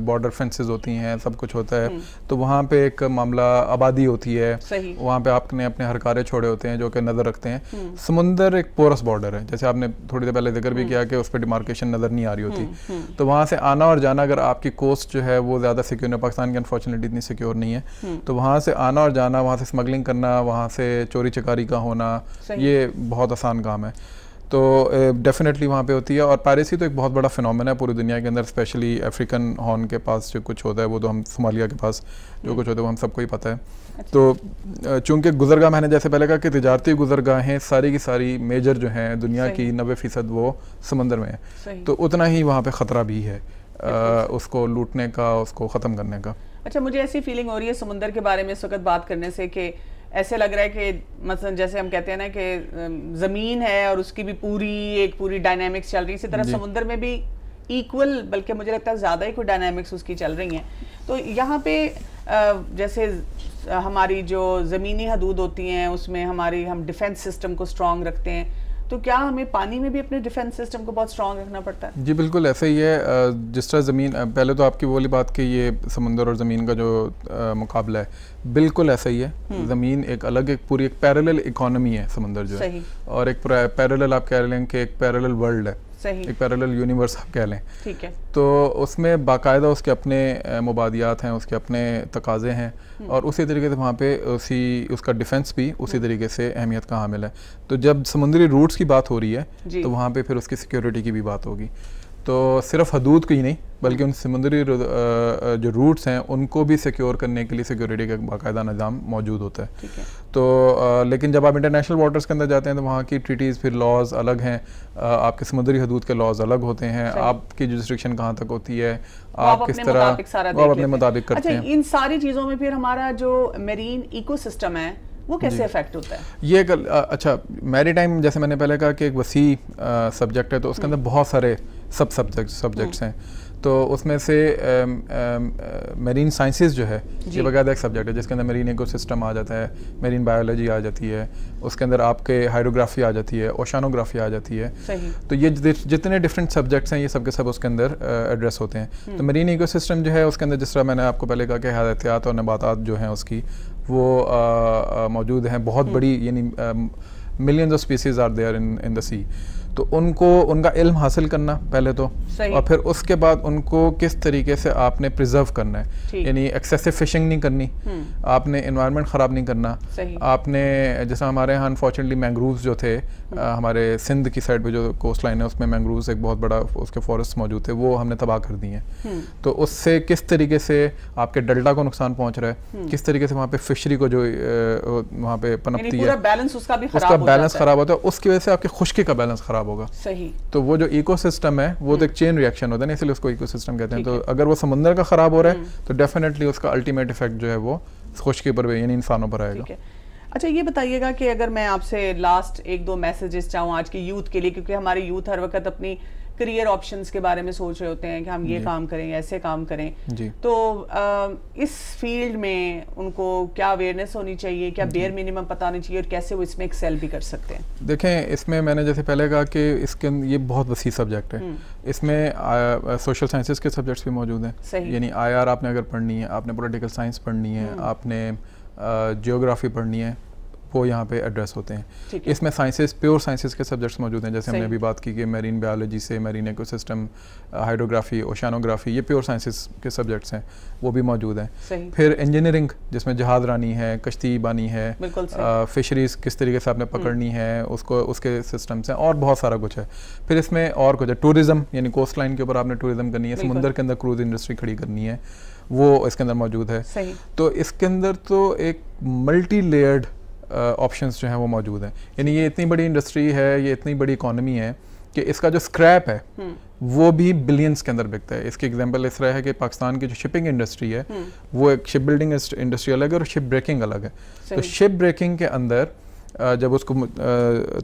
بارڈر فینسز ہوتی ہیں, سب کچھ ہوتا ہے. تو وہاں پہ ایک معاملہ آبادی ہوتی ہے, وہاں پہ آپ نے اپنے ہرکارے چھوڑے ہوتے ہیں جو کہ نظر رکھتے ہیں. سمندر ایک پورس بارڈر ہے, جیسے آپ نے تھوڑی دیر پہلے ذکر بھی کیا کہ اس پہ ڈیمارکیشن نظر نہیں آ رہی ہوتی. تو وہاں سے آنا اور جانا, اگر آپ کی کوسٹ جو ہے وہ زیادہ سیکیور ہے, پاکستان کی انفارچونیٹلی اتنی سیکیور نہیں ہے, تو وہاں سے آنا اور جانا, وہاں سے اسمگلنگ کرنا, وہاں سے چوری چکاری کا ہونا, یہ بہت آسان کام ہے. تو ڈیفینیٹلی وہاں پہ ہوتی ہے. اور پائریسی تو ایک بہت بڑا فنومین ہے پوری دنیا کے اندر, اسپیشلی افریقن ہارن کے پاس جو کچھ ہوتا ہے وہ تو ہم, صومالیہ کے پاس جو کچھ ہوتا ہے وہ ہم سب کو ہی پتہ ہے. تو چونکہ گزرگاہ, میں نے جیسے پہلے کہا کہ تجارتی گزرگاہیں ساری کی ساری میجر جو ہیں دنیا کی 90% وہ سمندر میں ہیں, تو اتنا ہی وہاں پہ خطرہ بھی ہے اس کو لوٹنے کا, اس کو ختم کرنے کا. اچھا, مجھے ایسی فیلنگ ہو رہی ہے سمندر کے بارے میں اس وقت بات کرنے سے کہ ایسے لگ رہا ہے کہ مثلا جیسے ہم کہتے ہیں نا کہ زمین ہے اور اس کی بھی پوری ڈائنامکس چل رہی ہے, اسی طرح سمندر میں بھی ایکول, بلکہ مجھے لگتا ہے زیادہ ہی کوئی ڈائنامکس اس کی چل رہی ہیں. تو یہاں پہ جیسے ہماری جو زمینی حدود ہوتی ہیں اس میں ہم ڈیفنس سسٹم کو اسٹرانگ رکھتے ہیں, تو کیا ہمیں پانی میں بھی اپنے ڈیفنس سسٹم کو بہت اسٹرانگ رکھنا پڑتا ہے؟ جی بالکل ایسا ہی ہے. جس طرح زمین, پہلے تو آپ کی والی بات کہ یہ سمندر اور زمین کا جو مقابلہ ہے, بالکل ایسا ہی ہے. زمین ایک الگ, ایک پوری ایک پیرلل اکانومی ہے سمندر جو ہے, اور ایک پیرلل آپ کہہ لیں کہ ایک پیرلل ورلڈ ہے, ایک پیرلل یونیورس آپ کہہ لیں. ٹھیک ہے. تو اس میں باقاعدہ اس کے اپنے مبادیات ہیں, اس کے اپنے تقاضے ہیں, اور اسی طریقے سے وہاں پہ اس کا ڈیفنس بھی اسی طریقے سے اہمیت کا حامل ہے. تو جب سمندری روٹس کی بات ہو رہی ہے تو وہاں پہ پھر اس کی سیکیورٹی کی بھی بات ہوگی. تو صرف حدود کی نہیں بلکہ ان سمندری جو روٹس ہیں ان کو بھی سیکیور کرنے کے لیے سیکیورٹی کا باقاعدہ نظام موجود ہوتا ہے. تو لیکن جب آپ انٹرنیشنل واٹرز کے اندر جاتے ہیں تو وہاں کی ٹریٹیز پھر لاز الگ ہیں, آپ کے سمندری حدود کے لاز الگ ہوتے ہیں, آپ کی جورسڈکشن کہاں تک ہوتی ہے, آپ کس طرح آپ اپنے مطابق کرتے ہیں. اچھا, ان ساری چیزوں میں پھر ہمارا جو میرین ایکو سسٹم ہے وہ کیسے افیکٹ ہوتا ہے؟ یہ اچھا, میری ٹائم جیسے میں نے پہلے کہا کہ ایک وسیع سبجیکٹ ہے, تو اس کے اندر بہت سارے سبجیکٹس ہیں. تو اس میں سے میرین سائنسز جو ہے یہ باقاعدہ ایک سبجیکٹ ہے جس کے اندر میرین ایکو سسٹم آ جاتا ہے, میرین بایولوجی آ جاتی ہے, اس کے اندر آپ کے ہائیڈروگرافی آ جاتی ہے, اوشانوگرافی آ جاتی ہے. تو یہ جتنے ڈفرینٹ سبجیکٹس ہیں یہ سب کے سب اس کے اندر ایڈریس ہوتے ہیں. تو میرین ایکو سسٹم جو ہے اس کے اندر جس طرح میں نے آپ کو پہلے کہا کہ حیاتیات اور نباتات جو ہیں اس کی وہ موجود ہیں, بہت بڑی, یعنی millions of species are there in the sea. تو ان کو ان کا علم حاصل کرنا پہلے تو, اور پھر اس کے بعد ان کو کس طریقے سے آپ نے پریزرو کرنا ہے, یعنی ایکسیسو فشنگ نہیں کرنی, آپ نے انوائرمنٹ خراب نہیں کرنا, آپ نے جیسا ہمارے یہاں انفارچونیٹلی مینگرووز جو تھے ہمارے سندھ کی سائڈ پہ جو کوسٹ لائن ہے اس میں مینگرووز ایک بہت بڑا اس کے فارسٹ موجود تھے, وہ ہم نے تباہ کر دی ہیں. تو اس سے کس طریقے سے آپ کے ڈیلٹا کو نقصان پہنچ رہا ہے, کس طریقے سے وہاں پہ فشری کو جو وہاں پہ پنپتی ہے اس کا بیلنس خراب ہوتا ہے, اس کی وجہ سے آپ کی خشکی کا بیلنس خراب ہوگا. تو وہ جو ایکو سسٹم ہے وہ تو ایک چین ریئیکشن ہوتا ہے, اس لیے اس کو ایکو سسٹم کہتے ہیں. تو اگر وہ سمندر کا خراب ہو رہا ہے تو ڈیفینیٹلی اس کا الٹیمیٹ افیکٹ جو ہے وہ خشکی پر یعنی انسانوں پر آئے گا. اچھا, یہ بتائیے گا کہ اگر میں آپ سے لاسٹ 1-2 میسیجز چاہوں آج کی یوتھ کے لیے, کیونکہ ہماری یوتھ ہر وقت اپنی کریئر آپشنز کے بارے میں سوچ رہے ہوتے ہیں کہ ہم یہ کام کریں, ایسے کام کریں, تو اس فیلڈ میں ان کو کیا اویئرنیس ہونی چاہیے, کیا بیئر منیمم پتہ ہونی چاہیے, اور کیسے وہ اس میں ایکسیل بھی کر سکتے ہیں؟ دیکھیں, اس میں میں نے جیسے پہلے کہا کہ اس کے یہ بہت وسیع سبجیکٹ ہے. اس میں سوشل سائنسز کے سبجیکٹس بھی موجود ہیں, یعنی IR آپ نے اگر پڑھنی ہے, آپ نے پولیٹیکل سائنس پڑھنی ہے, آپ نے جیوگرافی پڑھنی ہے, وہ یہاں پہ ایڈریس ہوتے ہیں. اس میں سائنسز پیور سائنسز کے سبجیکٹس موجود ہیں, جیسے ہم نے ابھی بات کی کہ میرین بیالوجی سے میرین ایکو سسٹم, ہائیڈروگرافی, اوشانوگرافی, یہ پیور سائنسز کے سبجیکٹس ہیں, وہ بھی موجود ہیں. پھر انجینئرنگ جس میں جہاز رانی ہے, کشتی بانی ہے, فشریز کس طریقے سے آپ نے پکڑنی ہے اس کے سسٹمس ہیں, اور بہت سارا کچھ ہے. پھر اس میں اور کچھ ہے ٹورزم, یعنی کوسٹ لائن کے اوپر آپ نے ٹورزم کرنی ہے, سمندر کے اندر کروز انڈسٹری کھڑی کرنی ہے, وہ اس کے اندر موجود ہے. تو اس کے اندر تو ایک ملٹی لیئرڈ آپشنس جو ہیں وہ موجود ہیں. یعنی یہ اتنی بڑی انڈسٹری ہے, یہ اتنی بڑی اکانومی ہے کہ اس کا جو اسکریپ ہے وہ بھی بلینس کے اندر بکتا ہے. اس کی ایگزامپل اس طرح ہے کہ پاکستان کی جو شپنگ انڈسٹری ہے وہ ایک شپ بلڈنگ انڈسٹری الگ ہے اور شپ بریکنگ الگ ہے. تو شپ بریکنگ کے اندر جب اس کو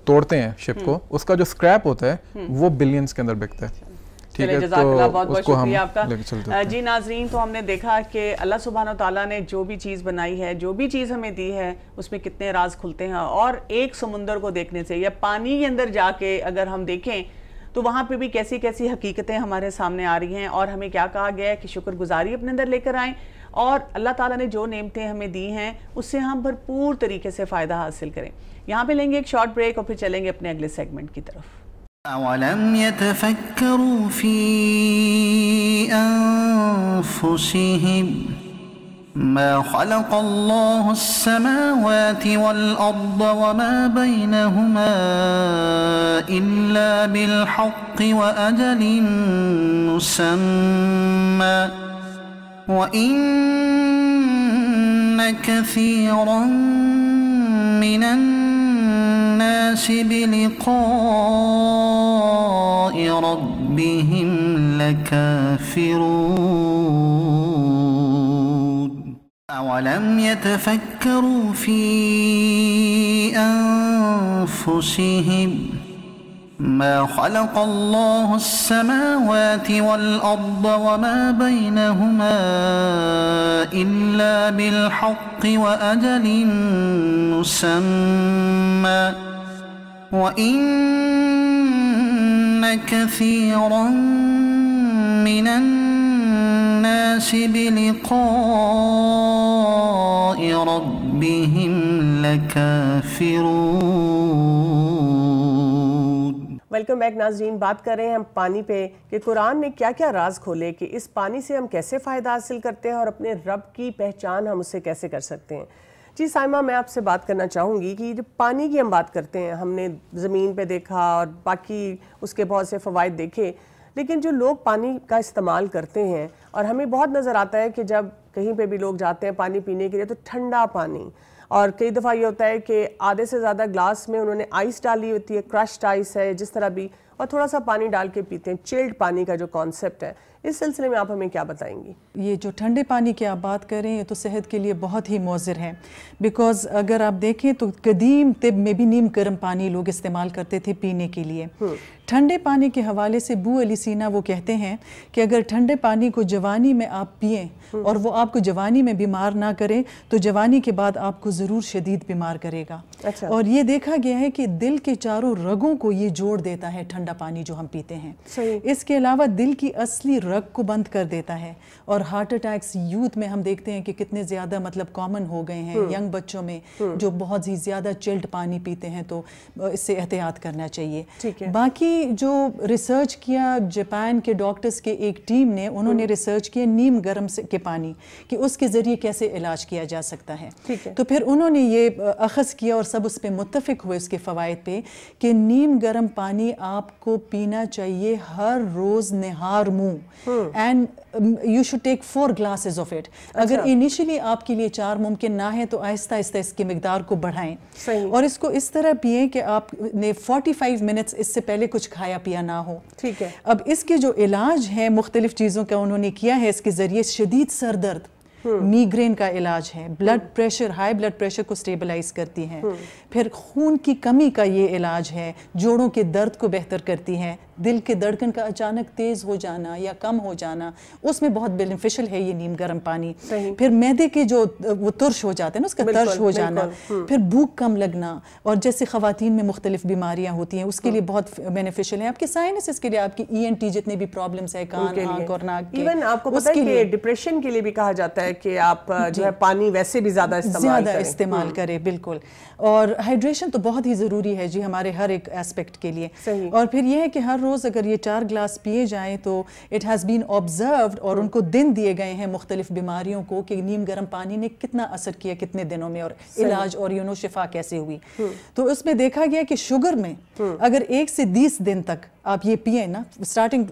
توڑتے ہیں شپ کو, اس کا جو اسکریپ ہوتا ہے وہ بلینس کے اندر بکتا ہے. جزاک اللہ, بہت بہت شکریہ آپ کا. جی ناظرین, تو ہم نے دیکھا کہ اللہ سبحانہ وتعالیٰ نے جو بھی چیز بنائی ہے, جو بھی چیز ہمیں دی ہے, اس میں کتنے راز کھلتے ہیں. اور ایک سمندر کو دیکھنے سے یا پانی کے اندر جا کے اگر ہم دیکھیں تو وہاں پہ بھی کیسی کیسی حقیقتیں ہمارے سامنے آ رہی ہیں. اور ہمیں کیا کہا گیا ہے کہ شکر گزاری اپنے اندر لے کر آئیں, اور اللہ تعالیٰ نے جو نعمتیں ہمیں دی ہیں اس سے ہم بھرپور طریقے سے فائدہ حاصل کریں. یہاں پہ لیں گے ایک شارٹ بریک اور پھر چلیں گے اپنے اگلے سیگمنٹ کی طرف. أَوَلَمْ يَتَفَكَّرُوا فِي أَنفُسِهِمْ مَا خَلَقَ اللَّهُ السَّمَاوَاتِ وَالْأَرْضَ وَمَا بَيْنَهُمَا إِلَّا بِالْحَقِّ وَأَجَلٍ مُّسَمًّى وَإِنَّ كَثِيرًا مِّنَ النَّاسِ بِلِقَاءِ رَبِّهِمْ لَكَافِرُونَ أَوَلَمْ يَتَفَكَّرُوا فِي أَنفُسِهِمْ مَا خَلَقَ اللَّهُ السَّمَاوَاتِ وَالْأَرْضَ وَمَا بَيْنَهُمَا إِلَّا بِالْحَقِّ وَأَجَلٍ مُّسَمًّى وَإِنَّ كَثِيرًا مِّنَ النَّاسِ بِلِقَاءِ رَبِّهِمْ لَكَافِرُونَ. ویلکم بیک ناظرین. بات کر رہے ہیں ہم پانی پہ کہ قرآن نے کیا کیا راز کھولے کہ اس پانی سے ہم کیسے فائدہ حاصل کرتے ہیں اور اپنے رب کی پہچان ہم اس سے کیسے کر سکتے ہیں. جی سائمہ, میں آپ سے بات کرنا چاہوں گی کہ جب پانی کی ہم بات کرتے ہیں, ہم نے زمین پہ دیکھا اور باقی اس کے بہت سے فوائد دیکھے, لیکن جو لوگ پانی کا استعمال کرتے ہیں, اور ہمیں بہت نظر آتا ہے کہ جب کہیں پہ بھی لوگ جاتے ہیں پانی پینے کے لیے تو ٹھنڈا پانی, اور کئی دفعہ یہ ہوتا ہے کہ آدھے سے زیادہ گلاس میں انہوں نے آئس ڈالی ہوتی ہے, کرشڈ آئس ہے جس طرح بھی, اور تھوڑا سا پانی ڈال کے پیتے ہیں. چلڈ پانی کا جو کانسیپٹ ہے, اس سلسلے میں آپ ہمیں کیا بتائیں گی؟ یہ جو ٹھنڈے پانی کی آپ بات کریں یہ تو صحت کے لیے بہت ہی مضر ہے, بیکاز اگر آپ دیکھیں تو قدیم طب میں بھی نیم گرم پانی لوگ استعمال کرتے تھے پینے کے لیے. ٹھنڈے پانی کے حوالے سے بو علی سینا وہ کہتے ہیں کہ اگر ٹھنڈے پانی کو جوانی میں آپ پئیں اور وہ آپ کو جوانی میں بیمار نہ کرے تو جوانی کے بعد آپ کو ضرور شدید بیمار کرے گا. اور یہ دیکھا گیا ہے کہ دل کے چاروں رگوں کو یہ جوڑ دیتا ہے ٹھنڈا پانی جو ہم پیتے ہیں. اس کے علاوہ دل کی اصلی رگ کو بند کر دیتا ہے, اور ہارٹ اٹیکس یوتھ میں ہم دیکھتے ہیں کہ کتنے زیادہ مطلب کامن ہو گئے ہیں ینگ بچوں میں جو بہت ہی زیادہ چلڈ پانی پیتے ہیں, تو اس سے احتیاط کرنا چاہیے. باقی جو ریسرچ کیا جاپان کے ڈاکٹرز کے ایک ٹیم نے, انہوں نے ریسرچ کیا نیم گرم کے پانی کہ اس کے ذریعے کیسے علاج کیا جا سکتا ہے. تو پھر انہوں نے یہ اخذ کیا اور سب اس پہ متفق ہوئے اس کے فوائد پہ کہ نیم گرم پانی آپ کو پینا چاہیے ہر روز نہار منہ, and you should take 4 glasses of it. اگر انیشلی آپ کے لیے 4 ممکن نہ ہے تو آہستہ آہستہ اس کی مقدار کو بڑھائیں, اور اس کو اس طرح پئیں کہ آپ نے 45 منٹس اس سے پہلے کچھ کھایا پیا نہ ہو. اب اس کے جو علاج ہے مختلف چیزوں کا انہوں نے کیا ہے, اس کے ذریعے شدید سر درد, میگرین کا علاج ہے, blood pressure, high blood pressure کو سٹیبلائز کرتی ہیں, پھر خون کی کمی کا یہ علاج ہے, جوڑوں کے درد کو بہتر کرتی ہے, دل کے دھڑکن کا اچانک تیز ہو جانا یا کم ہو جانا اس میں بہت بینیفیشل ہے یہ نیم گرم پانی. پھر معدے کے جو وہ ترش ہو جاتے ہیں نا, اس کا ترش ہو جانا, پھر بھوک کم لگنا, اور جیسے خواتین میں مختلف بیماریاں ہوتی ہیں اس کے لیے بہت بینیفیشل ہے. آپ کے سائنسز کے لیے, آپ کی ENT جتنے بھی پرابلمس ہے کان, آنکھ اور ناک کے, ایون آپ کو پتہ ہے کہ ڈپریشن کے لیے بھی کہا جاتا ہے ہے کہ آپ جو ہے پانی ویسے بھی زیادہ استعمال کریں. بالکل. اور ہائیڈریشن تو بہت ہی ضروری ہے جی ہمارے ہر ایک ایسپیکٹ کے لیے. اور پھر یہ ہے کہ ہر روز اگر یہ 4 گلاس پیے جائیں تو اٹ ہیز بین آبزروڈ، اور ان کو دن دیے گئے ہیں مختلف بیماریوں کو کہ نیم گرم پانی نے کتنا اثر کیا کتنے دنوں میں، اور علاج اور شفا کیسے ہوئی. تو اس میں دیکھا گیا کہ شوگر میں اگر 1 سے 20 دن تک آپ یہ پئیں نا، اسٹارٹنگ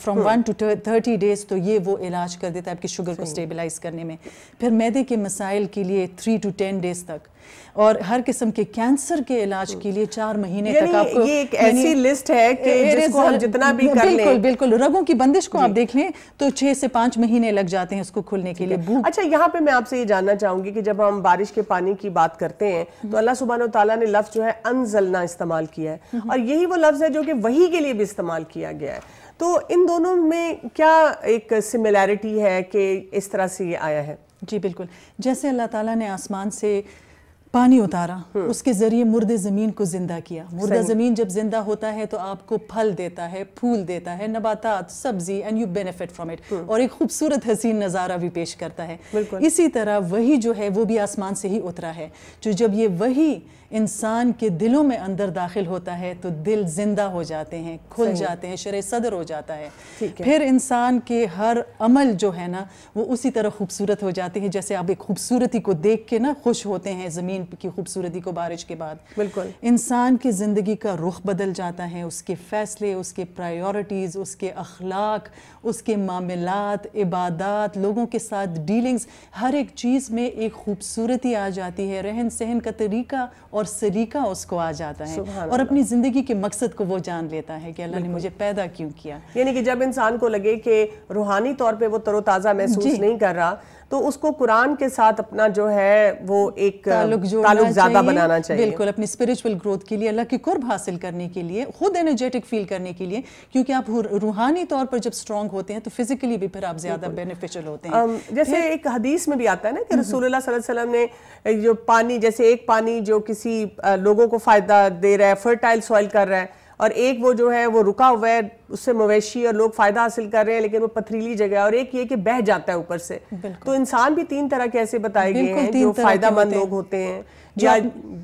فرام 1 to 30 days، تو یہ وہ علاج کر دیتا ہے آپ کی شوگر کو سٹیبلائز کرنے میں. پھر معدے کے مسائل کے لیے 3 to 10 days تک، اور ہر قسم کے کینسر کے علاج کے لیے 4 مہینے تک. آپ کو یہ ایک ایسی لسٹ ہے کہ جس کو ہم جتنا بھی کر لیں. بالکل بالکل. رگوں کی بندش کو آپ دیکھ لیں تو 6 سے 5 مہینے لگ جاتے ہیں اس کو کھلنے کے لیے. اچھا، یہاں پہ میں آپ سے یہ جاننا چاہوں گی کہ جب ہم بارش کے پانی کی بات کرتے ہیں تو اللہ سبحانہ وتعالیٰ نے لفظ جو ہے انزلنا استعمال کیا ہے، اور یہی وہ لفظ ہے جو کہ وحی کے لیے بھی استعمال کیا گیا ہے. تو ان دونوں میں کیا ایک سملیرٹی ہے کہ اس طرح سے یہ آیا ہے؟ جی بالکل. جیسے اللہ تعالیٰ نے آسمان سے پانی اتارا، اس کے ذریعے مردے زمین کو زندہ کیا. مردہ زمین جب زندہ ہوتا ہے تو آپ کو پھل دیتا ہے، پھول دیتا ہے، نباتات، سبزی، and you benefit from it, اور ایک خوبصورت حسین نظارہ بھی پیش کرتا ہے. اسی طرح وہی جو ہے وہ بھی آسمان سے ہی اترا ہے، جو جب یہ وہی انسان کے دلوں میں اندر داخل ہوتا ہے تو دل زندہ ہو جاتے ہیں، کھل جاتے ہیں، شرح صدر ہو جاتا ہے. پھر انسان کے ہر عمل جو ہے نا وہ اسی طرح خوبصورت ہو جاتے ہیں، جیسے آپ ایک خوبصورتی کو دیکھ کے نا خوش ہوتے ہیں زمین کی خوبصورتی کو بارش کے بعد. بالکل. انسان کی زندگی کا رخ بدل جاتا ہے، اس کے فیصلے، اس کے پرائیورٹیز، اس کے اخلاق، اس کے معاملات، عبادات، لوگوں کے ساتھ ڈیلنگز، ہر ایک چیز میں ایک خوبصورتی آ جاتی ہے. رہن سہن کا طریقہ اور سلیقہ اس کو آ جاتا ہے، اور اپنی زندگی کے مقصد کو وہ جان لیتا ہے کہ اللہ نے مجھے پیدا کیوں کیا. یعنی کہ جب انسان کو لگے کہ روحانی طور پہ وہ تر و تازہ محسوس نہیں کر رہا تو اس کو قرآن کے ساتھ اپنا جو ہے وہ ایک تعلق زیادہ بنانا چاہیے. بالکل. اپنی اسپرچول گروتھ کے لیے، اللہ کی قرب حاصل کرنے کے لیے، خود انرجیٹک فیل کرنے کے لیے، کیونکہ آپ روحانی طور پر جب اسٹرانگ ہوتے ہیں تو فزیکلی بھی پھر آپ زیادہ بینیفیشل ہوتے ہیں. جیسے ایک حدیث میں بھی آتا ہے نا کہ رسول اللہ صلی اللہ علیہ وسلم نے جو پانی، جیسے ایک پانی جو کسی لوگوں کو فائدہ دے رہا ہے، فرٹائل سوائل کر رہا ہے، اور ایک وہ جو ہے وہ رکا ہوا ہے، اس سے مویشی اور لوگ فائدہ حاصل کر رہے ہیں لیکن وہ پتھریلی جگہ ہے، اور ایک یہ کہ بہہ جاتا ہے اوپر سے. تو انسان بھی 3 طرح کے ایسے بتائے گئے ہیں جو فائدہ مند لوگ ہوتے ہیں، یا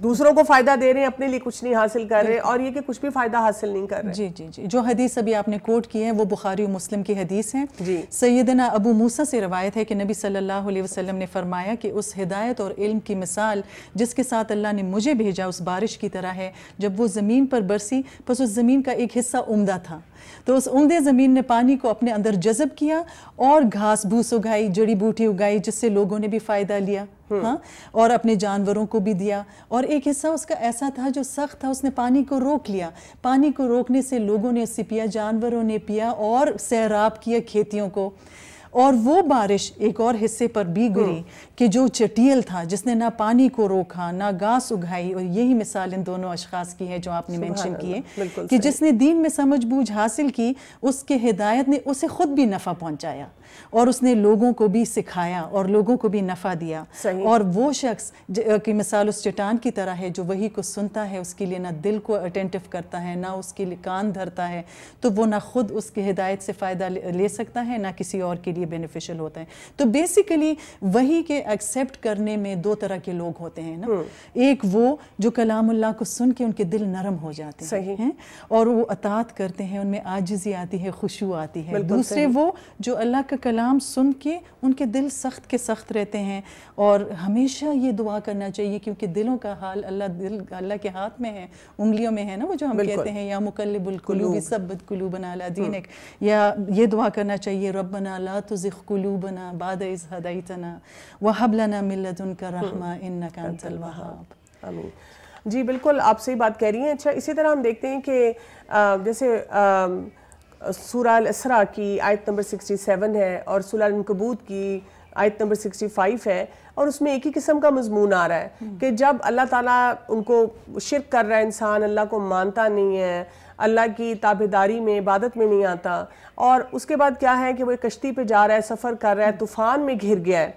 دوسروں کو فائدہ دے رہے ہیں، اپنے لیے کچھ نہیں حاصل کر رہے، اور یہ کہ کچھ بھی فائدہ حاصل نہیں کر رہے. جی جی جی. جو حدیث ابھی آپ نے کوٹ کی ہے وہ بخاری و مسلم کی حدیث ہے. سیدنا ابو موسیٰ سے روایت ہے کہ نبی صلی اللہ علیہ وسلم نے فرمایا کہ اس ہدایت اور علم کی مثال جس کے ساتھ اللہ نے مجھے بھیجا اس بارش کی طرح ہے. جب وہ زمین پر برسی پس اس زمین کا ایک حصہ عمدہ تھا، تو اس عمدے زمین نے پانی کو اپنے اندر جذب کیا اور گھاس بھوس اگائی، جڑی بوٹی اگائی، جس سے لوگوں نے بھی فائدہ لیا، ہاں، اور اپنے جانوروں کو بھی دیا. اور ایک حصہ اس کا ایسا تھا جو سخت تھا، اس نے پانی کو روک لیا. پانی کو روکنے سے لوگوں نے اس سے پیا، جانوروں نے پیا، اور سیراب کیا کھیتیوں کو. اور وہ بارش ایک اور حصے پر بھی گری کہ جو چٹیل تھا، جس نے نہ پانی کو روکا نہ گھاس اگائی. اور یہی مثال ان دونوں اشخاص کی ہے جو آپ نے مینشن کی ہے کہ جس نے دین میں سمجھ بوجھ حاصل کی، اس کے ہدایت نے اسے خود بھی نفع پہنچایا، اور اس نے لوگوں کو بھی سکھایا اور لوگوں کو بھی نفع دیا. اور وہ شخص کی مثال اس چٹان کی طرح ہے جو وحی کو سنتا ہے، اس کے لیے نہ دل کو اٹینٹو کرتا ہے، نہ اس کے لیے کان دھرتا ہے، تو وہ نہ خود اس کے ہدایت سے فائدہ لے سکتا ہے، نہ کسی اور کے لیے بینیفیشل ہوتا ہے. تو بیسیکلی وحی کے ایکسیپٹ کرنے میں 2 طرح کے لوگ ہوتے ہیں نا. ایک وہ جو کلام اللہ کو سن کے ان کے دل نرم ہو جاتے ہیں اور وہ اطاعت کرتے ہیں، ان میں عاجزی آتی ہے، خشوع آتی ہے. دوسرے وہ جو اللہ کا کلام سن کے ان کے دل سخت کے سخت رہتے ہیں. اور ہمیشہ یہ دعا کرنا چاہیے کیونکہ دلوں کا حال اللہ کے ہاتھ میں ہے، انگلیوں میں ہے نا. وہ جو ہم کہتے ہیں یا مقلب القلوب ثبت قلوبنا علی دینک، یا یہ دعا کرنا چاہیے ربنا لا تزغ قلوبنا بعد اذ ہدیتنا وہب لنا من لدنک رحمہ انک انت الوہاب. آمین. جی بالکل آپ صحیح بات کہہ رہی ہیں. اچھا، اسی طرح ہم دیکھتے ہیں کہ جیسے سورہ الاسراء کی آیت نمبر 67 ہے اور سورہ العنکبوت کی آیت نمبر 65 ہے، اور اس میں ایک ہی قسم کا مضمون آ رہا ہے کہ جب اللہ تعالیٰ ان کو شرک کر رہا ہے، انسان اللہ کو مانتا نہیں ہے، اللہ کی تابعداری میں، عبادت میں نہیں آتا، اور اس کے بعد کیا ہے کہ وہ ایک کشتی پہ جا رہا ہے، سفر کر رہا ہے، طوفان میں گھر گیا ہے.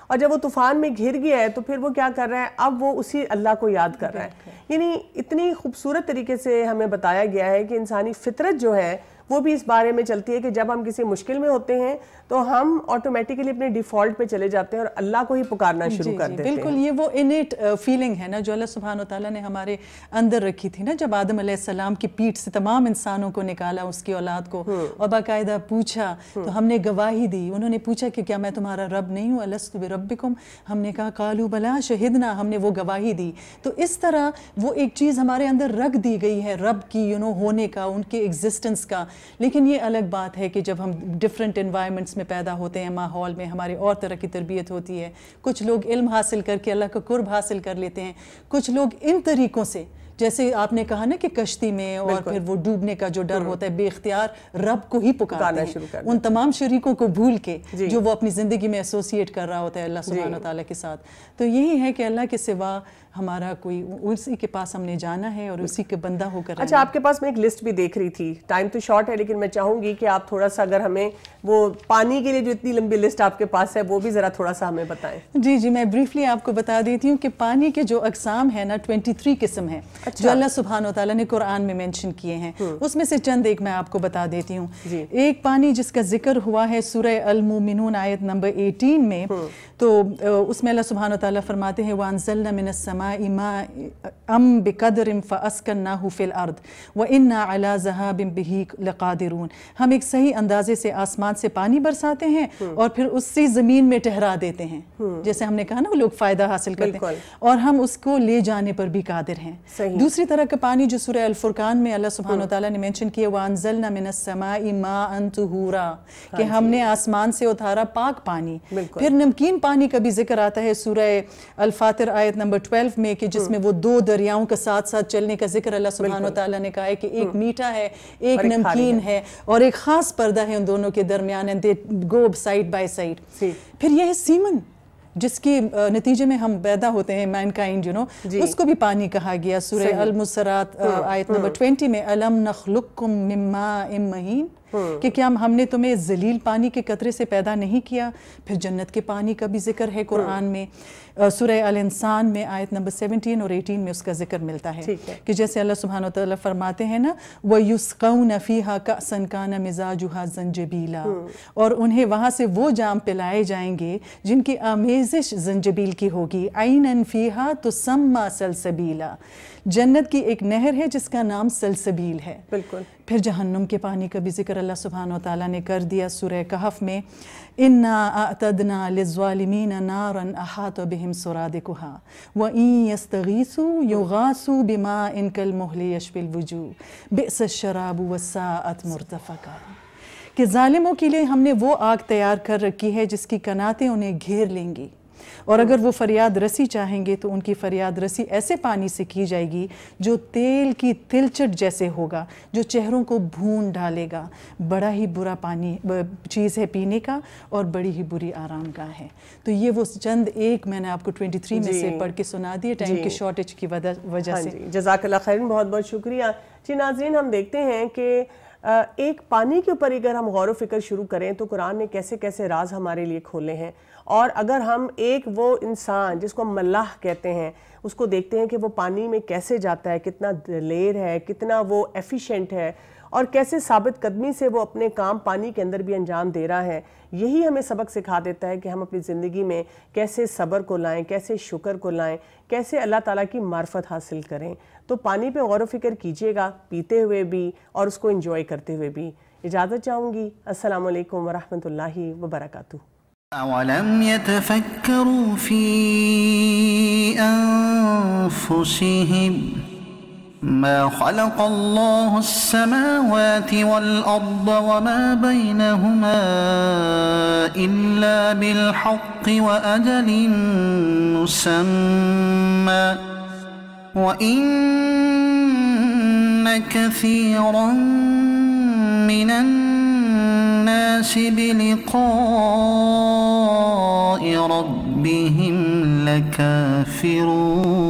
اور جب وہ طوفان میں گھر گیا ہے تو پھر وہ کیا کر رہا ہے؟ اب وہ اسی اللہ کو یاد کر رہا ہے. یعنی اتنی خوبصورت طریقے سے ہمیں بتایا گیا ہے کہ انسانی فطرت جو ہے وہ بھی اس بارے میں چلتی ہے کہ جب ہم کسی مشکل میں ہوتے ہیں تو ہم آٹومیٹیکلی اپنے ڈیفالٹ پہ چلے جاتے ہیں اور اللہ کو ہی پکارنا شروع کر دیتے ہیں. بالکل, یہ وہ انیٹ فیلنگ ہے نا جو اللہ سبحانہ وتعالیٰ نے ہمارے اندر رکھی تھی نا, جب آدم علیہ السلام کی پیٹھ سے تمام انسانوں کو نکالا, اس کی اولاد کو, اور باقاعدہ پوچھا تو ہم نے گواہی دی. انہوں نے پوچھا کہ کیا میں تمہارا رب نہیں ہوں, الست بربکم, ہم نے کہا قالوا بلا شہدنا, ہم نے وہ گواہی دی. تو اس طرح وہ ایک چیز ہمارے اندر رکھ دی گئی ہے رب کی ہونے کا, ان کے ایگزسٹنس کا. لیکن یہ الگ بات ہے کہ جب ہم ڈفرینٹ انوائرمنٹس میں پیدا ہوتے ہیں, ماحول میں ہماری اور طرح کی تربیت ہوتی ہے. کچھ لوگ علم حاصل کر کے اللہ کا قرب حاصل کر لیتے ہیں, کچھ لوگ ان طریقوں سے, جیسے آپ نے کہا نا کہ کشتی میں اور پھر وہ ڈوبنے کا جو ڈر ہوتا ہے, بے اختیار رب کو ہی پکارتے ہیں, ان تمام شریکوں کو بھول کے جو وہ اپنی زندگی میں ایسوسیٹ کر رہا ہوتا ہے اللہ سبحانہ وتعالیٰ کے ساتھ. تو یہی ہے کہ اللہ کے سوا ہمارا کوئی, اسی کے پاس ہم نے جانا ہے اور اسی کے بندہ ہو کر. اچھا, آپ کے پاس میں ایک لسٹ بھی دیکھ رہی تھی, ٹائم تو شارٹ ہے لیکن میں چاہوں گی کہ آپ تھوڑا سا اگر ہمیں وہ پانی کے لیے جو اتنی لمبی لسٹ آپ کے پاس ہے وہ بھی ذرا تھوڑا سا ہمیں بتائیں. جی, میں بریفلی آپ کو بتا دیتی ہوں کہ پانی کے جو اقسام ہیں نا 23 قسم ہیں جو اللہ سبحانہ وتعالیٰ نے قرآن میں مینشن کیے ہیں. اس میں سے چند ایک میں آپ کو بتا دیتی ہوں. ایک پانی جس کا ذکر ہوا ہے سورہ المومنون آیت نمبر 18 میں, تو اس میں اللہ سبحانہ وتعالیٰ فرماتے ہیں وَأَنزَلْنَا مِنَ السَّمَاءِ مَاءً بِقَدْرٍ فَأَسْكَنَّاهُ فِي الْأَرْضِ وَإِنَّا عَلَى ذَهَابٍ بِهِ لَقَادِرُونَ. ہم ایک صحیح اندازے سے آسمان سے پانی برساتے ہیں اور پھر اسی زمین میں ٹھہرا دیتے ہیں, جیسے ہم نے کہا نا وہ لوگ فائدہ حاصل کرتے ہیں, اور ہم اس کو لے جانے پر بھی قادر ہیں. دوسری طرح کا پانی جو سورہ الفرقان میں اللہ سبحانہ وتعالیٰ نے مینشن کیا وَأَنزَلْنَا مِنَ السَّمَاءِ مَاءً طُهُورًا, کہ ہم نے آسمان سے اتارا پاک پانی. پھر نمکین پانی کا بھی ذکر آتا ہے سورہ الفاتر آیت نمبر 12 میں, کہ جس میں وہ دو دریاؤں کا ساتھ ساتھ چلنے کا ذکر اللہ سبحانہ وتعالیٰ نے کہا ہے کہ ایک میٹھا ہے ایک نمکین ہے, اور ایک خاص پردہ ہے ان دونوں کے درمیان, and they go side by side. پھر یہ ہے سیمن جس کی نتیجے میں ہم پیدا ہوتے ہیں, مین کائنڈ اس کو بھی پانی کہا گیا. سورہ المسرات آیت نمبر 20 میں الم نخلقکم من ماء مہین, کہ کیا ہم نے تمہیں ذلیل پانی کے قطرے سے پیدا نہیں کیا. پھر جنت کے پانی کا بھی ذکر ہے قرآن میں, سورہ الانسان میں آیت نمبر 17 اور 18 میں اس کا ذکر ملتا ہے, کہ جیسے اللہ سبحانہ وتعالیٰ فرماتے ہیں نا وَيُسْقَوْنَ فِيهَا كَأْسًا كَانَ مِزَاجُهَا زَنْجَبِيلًا, اور انہیں وہاں سے وہ جام پلائے جائیں گے جن کی آمیزش زنجبیل کی ہوگی. عَيْنًا فِيهَا تُسَمَّى سَلْسَبِيلًا, جنت کی ایک نہر ہے جس کا نام سلسبیل ہے. بالکل. پھر جہنم کے پانی کا بھی ذکر اللہ سبحانہ وتعالیٰ نے کر دیا سورہ کہف میں اِنَّا أَعْتَدْنَا لِلظَّالِمِينَ نَارًا أَحَاطَ بِهِمْ سُرَادِقُهَا وَإِن يَسْتَغِيثُوا يُغَاثُوا بِمَاءٍ كَالْمُهْلِ يَشْوِي الْوُجُوهَ بِئْسَ الشَّرَابُ وَسَاءَتْ مُرْتَفَقًا, کہ ظالموں کے لیے ہم نے وہ آگ تیار کر رکھی ہے جس کی کناتیں انہیں گھیر لیں گی, اور اگر وہ فریاد رسی چاہیں گے تو ان کی فریاد رسی ایسے پانی سے کی جائے گی جو تیل کی تلچٹ جیسے ہوگا, جو چہروں کو بھون ڈالے گا. بڑا ہی برا پانی چیز ہے پینے کا, اور بڑی ہی بری آرام گاہ ہے. تو یہ وہ چند ایک میں نے آپ کو 23 میں سے پڑھ کے سنا دیے ٹائم کی شارٹیج کی وجہ سے. جزاک اللہ خیر, بہت بہت شکریہ. جی ناظرین, ہم دیکھتے ہیں کہ ایک پانی کے اوپر اگر ہم غور و فکر شروع کریں تو قرآن نے کیسے کیسے راز ہمارے لیے کھولے ہیں, اور اگر ہم ایک وہ انسان جس کو ہم ملاح کہتے ہیں اس کو دیکھتے ہیں کہ وہ پانی میں کیسے جاتا ہے, کتنا دلیر ہے, کتنا وہ ایفیشینٹ ہے, اور کیسے ثابت قدمی سے وہ اپنے کام پانی کے اندر بھی انجام دے رہا ہے. یہی ہمیں سبق سکھا دیتا ہے کہ ہم اپنی زندگی میں کیسے صبر کو لائیں, کیسے شکر کو لائیں, کیسے اللہ تعالیٰ کی معرفت حاصل کریں. تو پانی پہ غور و فکر کیجیے گا, پیتے ہوئے بھی اور اس کو انجوائے کرتے ہوئے بھی. اجازت چاہوں گی. السلام علیکم ورحمۃ اللہ وبرکاتہ. أَوَلَمْ يَتَفَكَّرُوا فِي أَنفُسِهِمْ مَا خَلَقَ اللَّهُ السَّمَاوَاتِ وَالْأَرْضَ وَمَا بَيْنَهُمَا إِلَّا بِالْحَقِّ وَأَجَلٍ مُّسَمًّى وَإِنَّ كَثِيرًا مِّنَ النَّاسِ بِلِقَاءِ رَبِّهِمْ لَكَافِرُونَ.